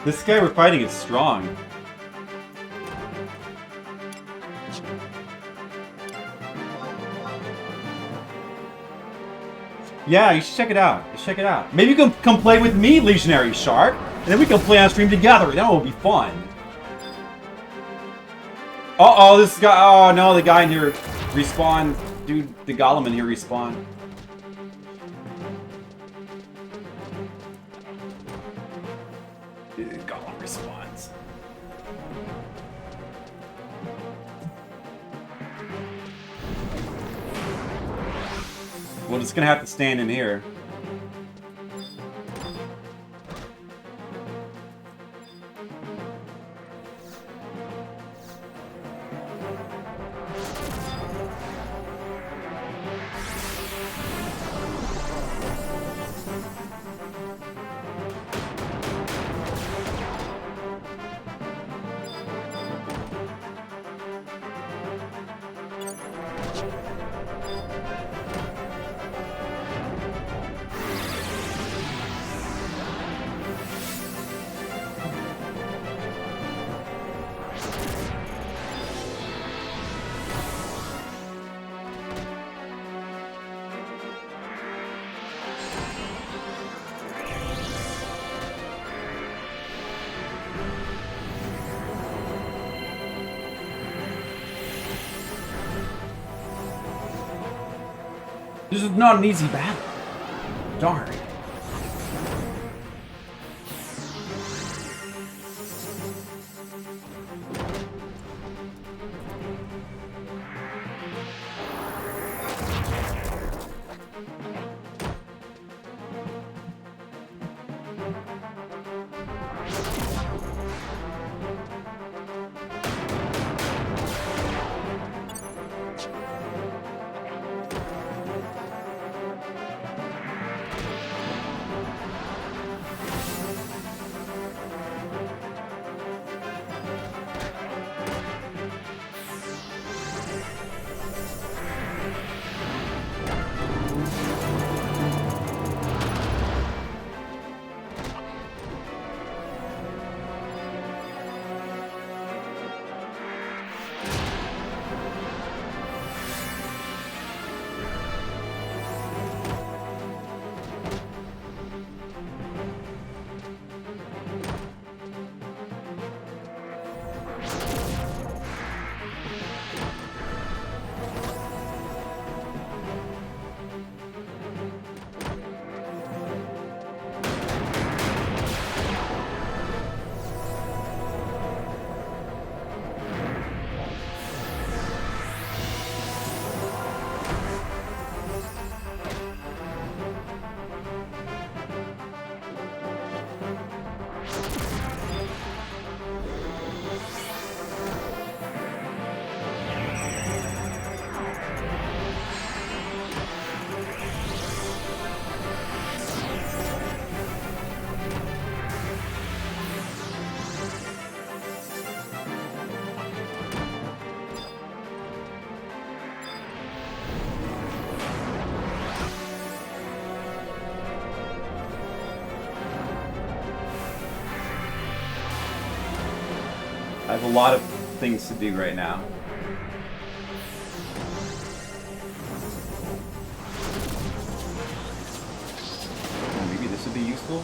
This guy we're fighting is strong. Yeah, you should check it out. You should check it out. Maybe you can come play with me, Legionary Shark, and then we can play on stream together. That will be fun. Uh-oh, this guy... Oh, no, the guy in here respawned. Dude, the golem in here respawned. Golem respawns. Well, it's gonna have to stand in here. This is not an easy battle. Darn. a lot of things to do right now. Oh, maybe this would be useful?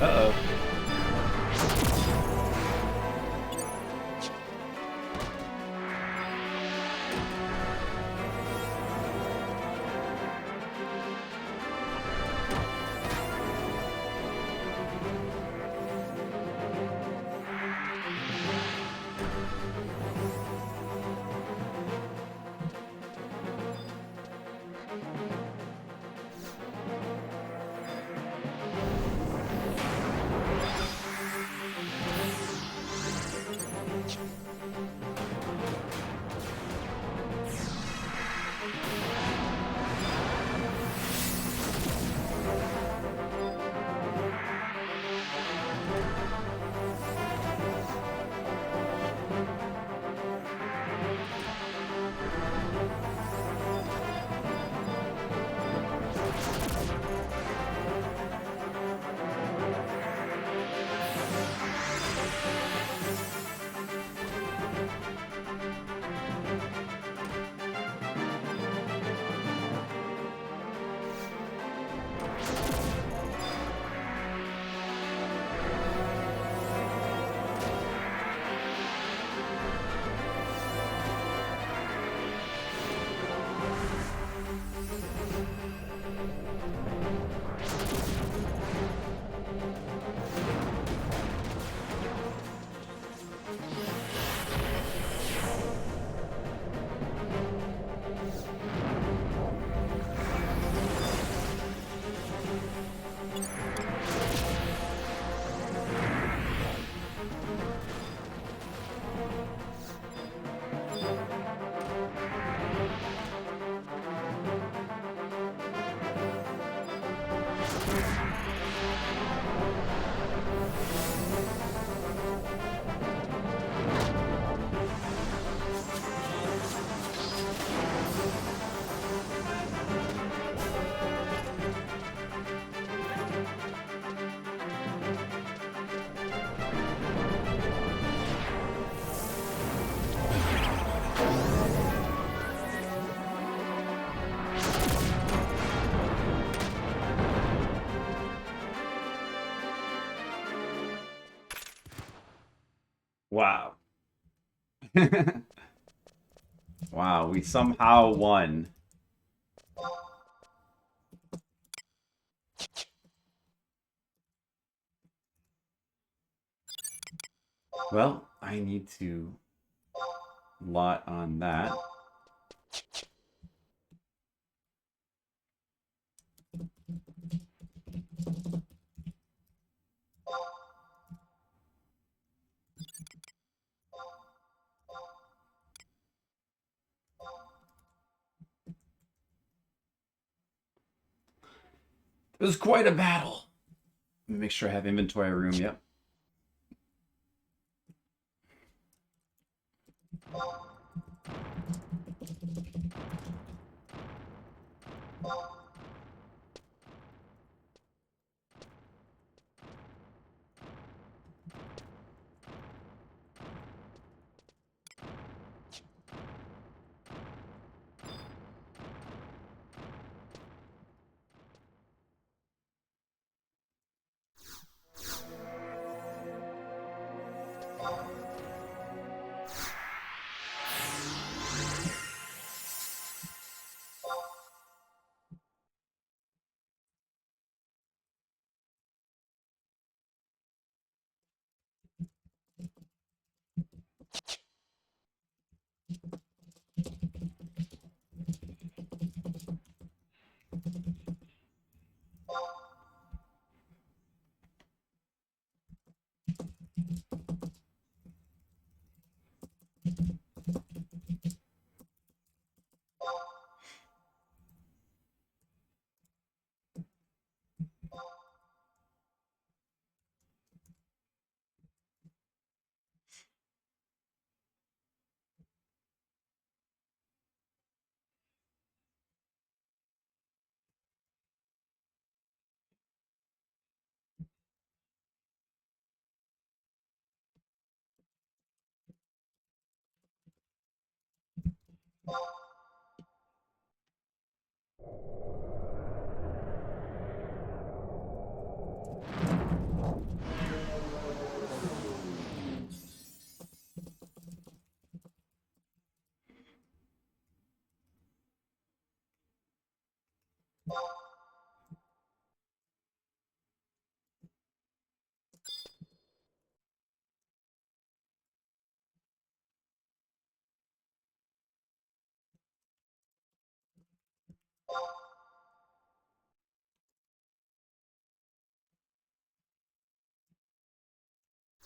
Uh-oh. Wow. Wow, we somehow won. Well, I need to lot on that. It was quite a battle. Let me make sure I have inventory room. Yep.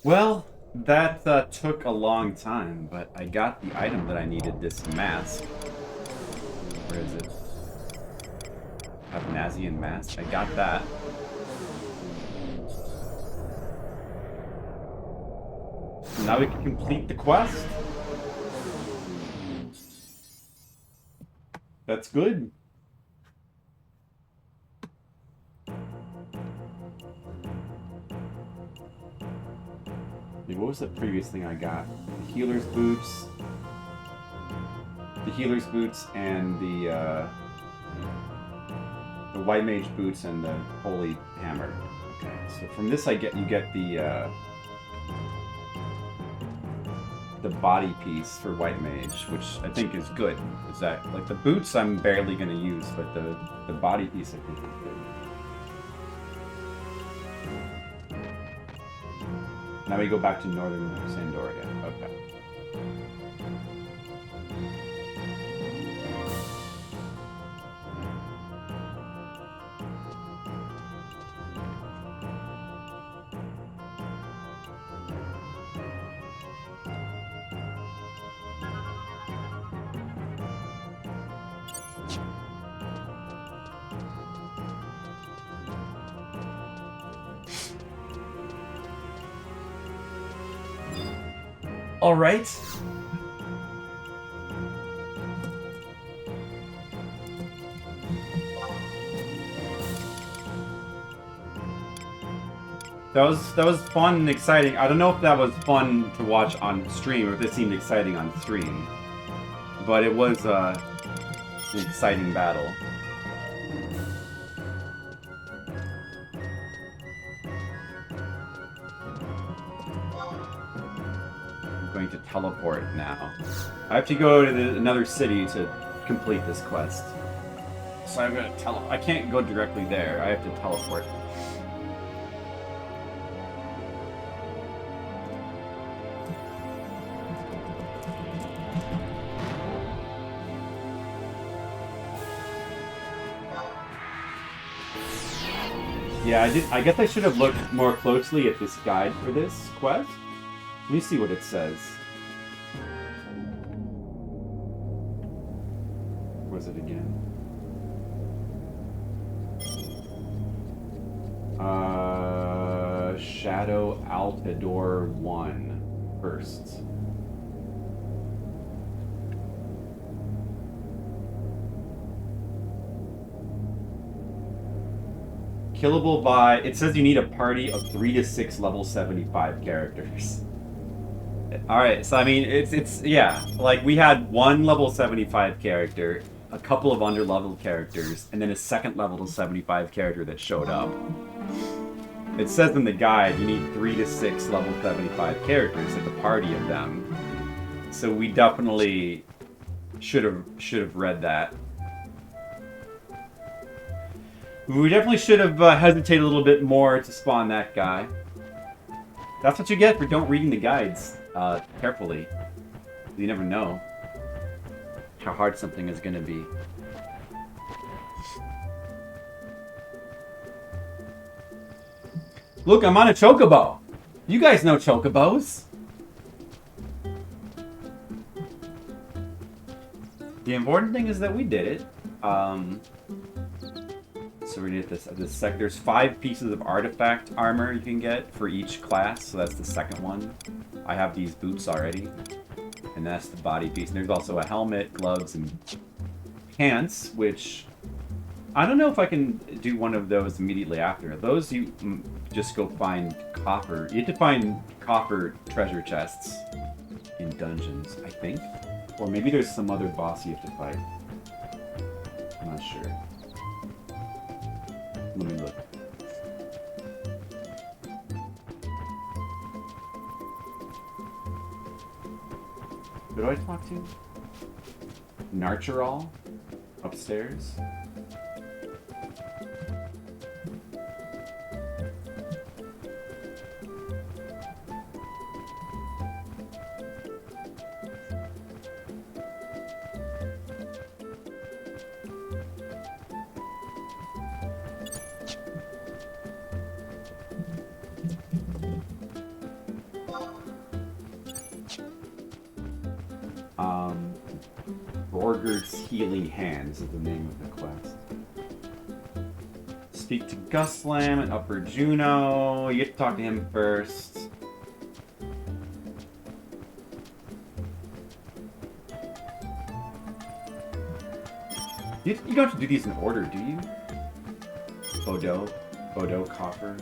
Well, that took a long time, but I got the item that I needed, this mask. Where is it? Nazian mask. I got that. Now we can complete the quest. That's good. What was the previous thing I got? The healer's boots. The healer's boots and the White Mage boots and the holy hammer. Okay, so from this you get the body piece for White Mage, which I think is good. Is that like the boots I'm barely gonna use, but the body piece I think is good. Now we go back to northern Sandoria. Okay. All right. That was fun and exciting. I don't know if that was fun to watch on stream or if it seemed exciting on stream, but it was an exciting battle. Going to teleport now. I have to go to another city to complete this quest. So I'm gonna I can't go directly there. I have to teleport. Yeah, I guess I should have looked more closely at this guide for this quest. Let me see what it says. Where was it again? Shadow Altador 1 first. Killable by... It says you need a party of 3 to 6 level 75 characters. Alright, so I mean, it's yeah. Like, we had one level 75 character, a couple of under-leveled characters, and then a second level 75 character that showed up. It says in the guide you need 3 to 6 level 75 characters at the party of them. So we definitely should have read that. We definitely should have hesitated a little bit more to spawn that guy. That's what you get for don't reading the guides carefully. You never know how hard something is going to be. Look, I'm on a chocobo. You guys know chocobos. The important thing is that we did it. So we did this. There's 5 pieces of artifact armor you can get for each class, so that's the second one. I have these boots already, and that's the body piece. And there's also a helmet, gloves, and pants, which I don't know if I can do one of those immediately after. Those you just go find copper. You have to find copper treasure chests in dungeons, I think. Or maybe there's some other boss you have to fight. I'm not sure. Let me look. Who do I talk to? Narcheral? Upstairs? Borger's Healing Hands is the name of the quest. Speak to Guslam and Upper Juno. You have to talk to him first. You don't have to do these in order, do you? Bodo, Copper.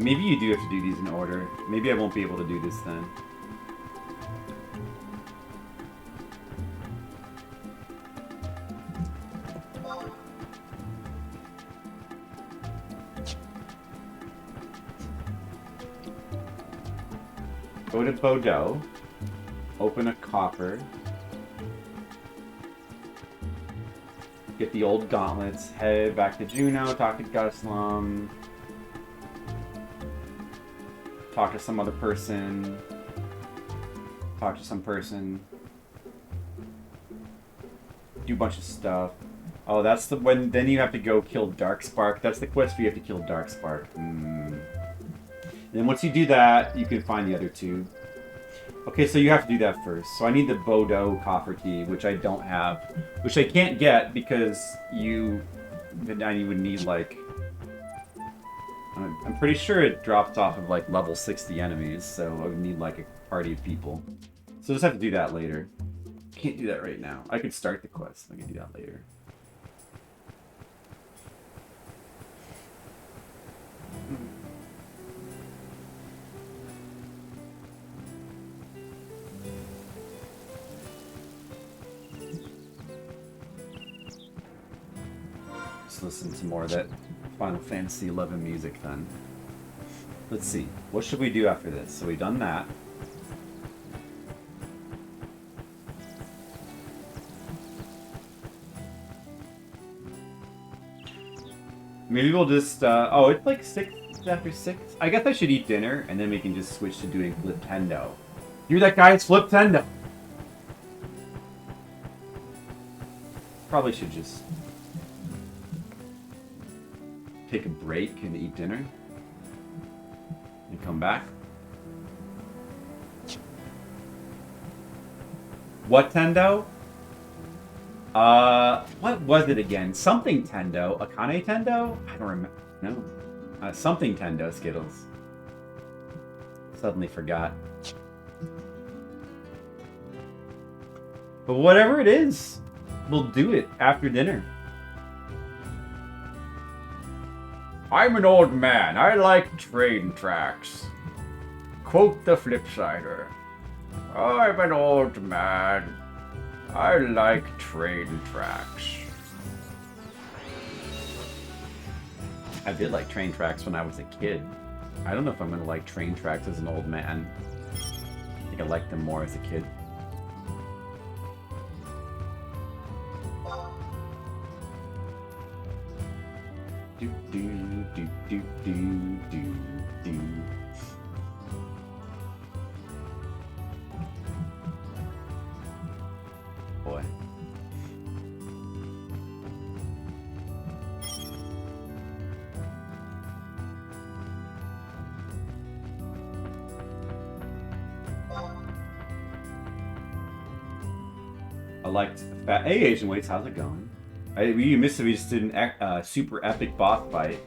Maybe you do have to do these in order. Maybe I won't be able to do this then. Go to Bodo. Open a copper. Get the old gauntlets. Head back to Juno. Talk to Guslam. Talk to some other person. Talk to some person. Do a bunch of stuff. Oh, that's the when. Then you have to go kill Darkspark. That's the quest where you have to kill Darkspark. And then once you do that, you can find the other 2. Okay, so you have to do that first. So I need the Bodo coffer key, which I don't have, which I can't get because I would need like. I'm pretty sure it drops off of like level 60 enemies, so I would need like a party of people. So I just have to do that later. Can't do that right now. I could start the quest. I can do that later. Just listen to more of that Final Fantasy XI music then. Let's see. What should we do after this? So we've done that. Maybe we'll just, oh, it's like 6 after 6. I guess I should eat dinner, and then we can just switch to doing Fliptendo. You're that guy, it's Fliptendo! Probably should just take a break and eat dinner. And come back. What Tendo? What was it again? Something Tendo? Akane Tendo? I don't remember. No. Something Tendo Skittles. Suddenly forgot. But whatever it is, we'll do it after dinner. I'm an old man. I like train tracks. Quote the Flipsider. I'm an old man. I like train tracks. I did like train tracks when I was a kid. I don't know if I'm gonna like train tracks as an old man. I think I liked them more as a kid. Do do do do do do do. Boy. I liked Fat. Hey, Asian Waits, how's it going? We missed it. We just did a super epic boss fight.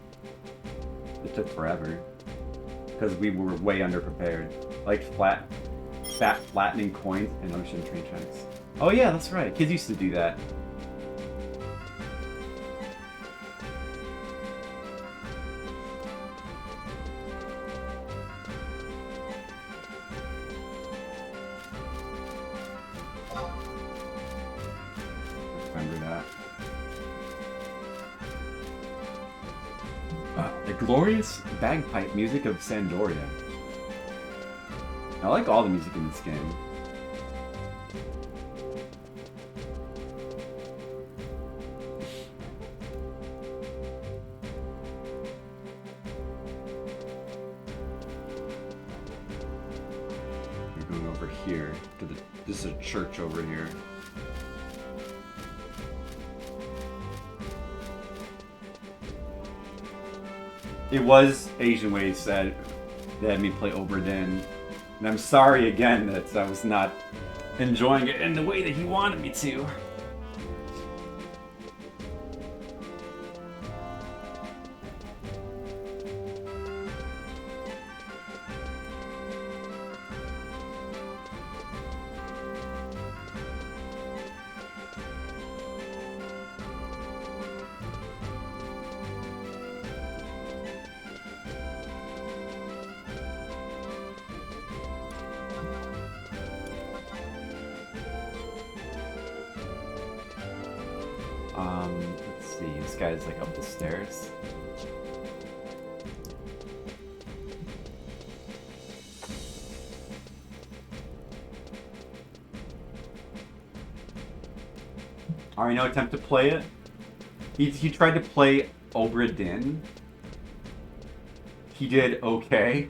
It took forever because we were way underprepared. Like fat flattening coins and ocean train tracks. Oh yeah, that's right. Kids used to do that. Remember that. The glorious bagpipe music of Sandoria. I like all the music in this game. We're going over here to the. This is a church over here. It was Asian Ways that had me play Oberdin. And I'm sorry again that I was not enjoying it in the way that he wanted me to. Let's see, this guy's like up the stairs. Alright, no attempt to play it. He tried to play Obra Dinn. He did okay.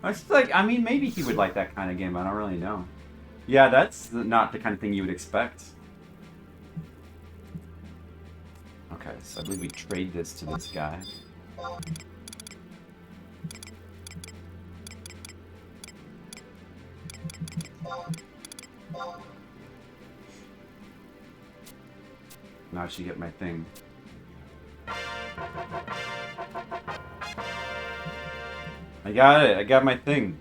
It's like, I mean, maybe he would like that kind of game, I don't really know. Yeah, that's not the kind of thing you would expect. Okay, so I believe we trade this to this guy. Now I should get my thing. I got it, I got my thing.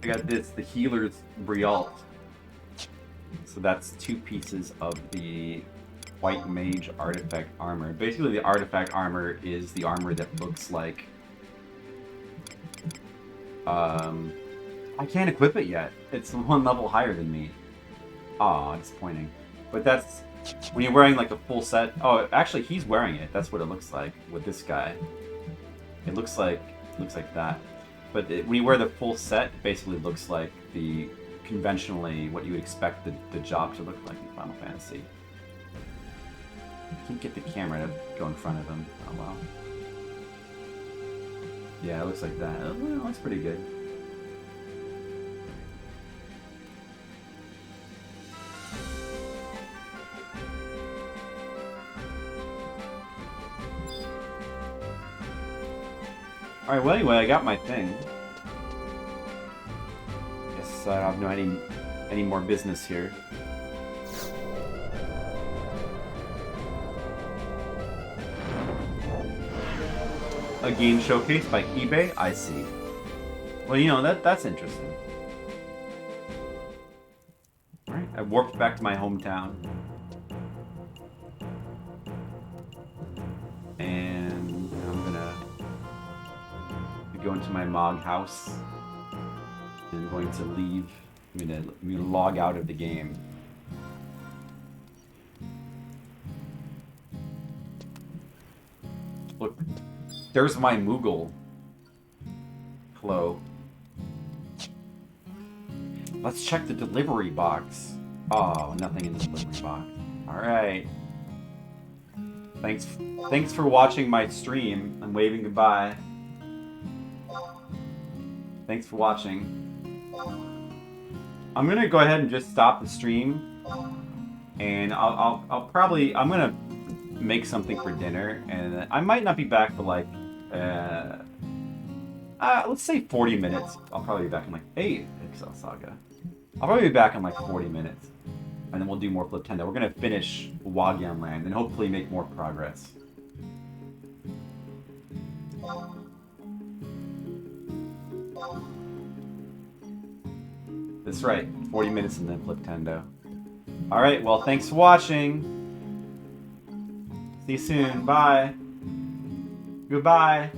I got this, the Healer's Brialt. So that's 2 pieces of the White Mage artifact armor. Basically, the artifact armor is the armor that looks like... I can't equip it yet. It's 1 level higher than me. Aw, disappointing. But that's... When you're wearing like a full set... Oh, actually, he's wearing it. That's what it looks like with this guy. It looks like that. But when you wear the full set, it basically looks like the... conventionally what you would expect the job to look like in Final Fantasy. I can't get the camera to go in front of him. Oh well. Yeah, it looks like that. It looks pretty good. Alright, well anyway, I got my thing. I have no any more business here. A game showcase by eBay? I see. Well, you know, that's interesting. Alright, I warped back to my hometown. And I'm gonna go into my Mog house. And I'm going to leave. I'm gonna log out of the game. Look, there's my Moogle. Hello. Let's check the delivery box. Oh, nothing in the delivery box. Alright. Thanks for watching my stream. I'm waving goodbye. Thanks for watching. I'm gonna go ahead and just stop the stream. And I'm gonna make something for dinner, and I might not be back for like let's say 40 minutes. I'll probably be back in like Excel Saga. I'll probably be back in like 40 minutes, and then we'll do more Fliptendo. We're gonna finish Wagyan Land and hopefully make more progress. That's right, 40 minutes and then Fliptendo. All right, well, thanks for watching. See you soon. Bye. Goodbye.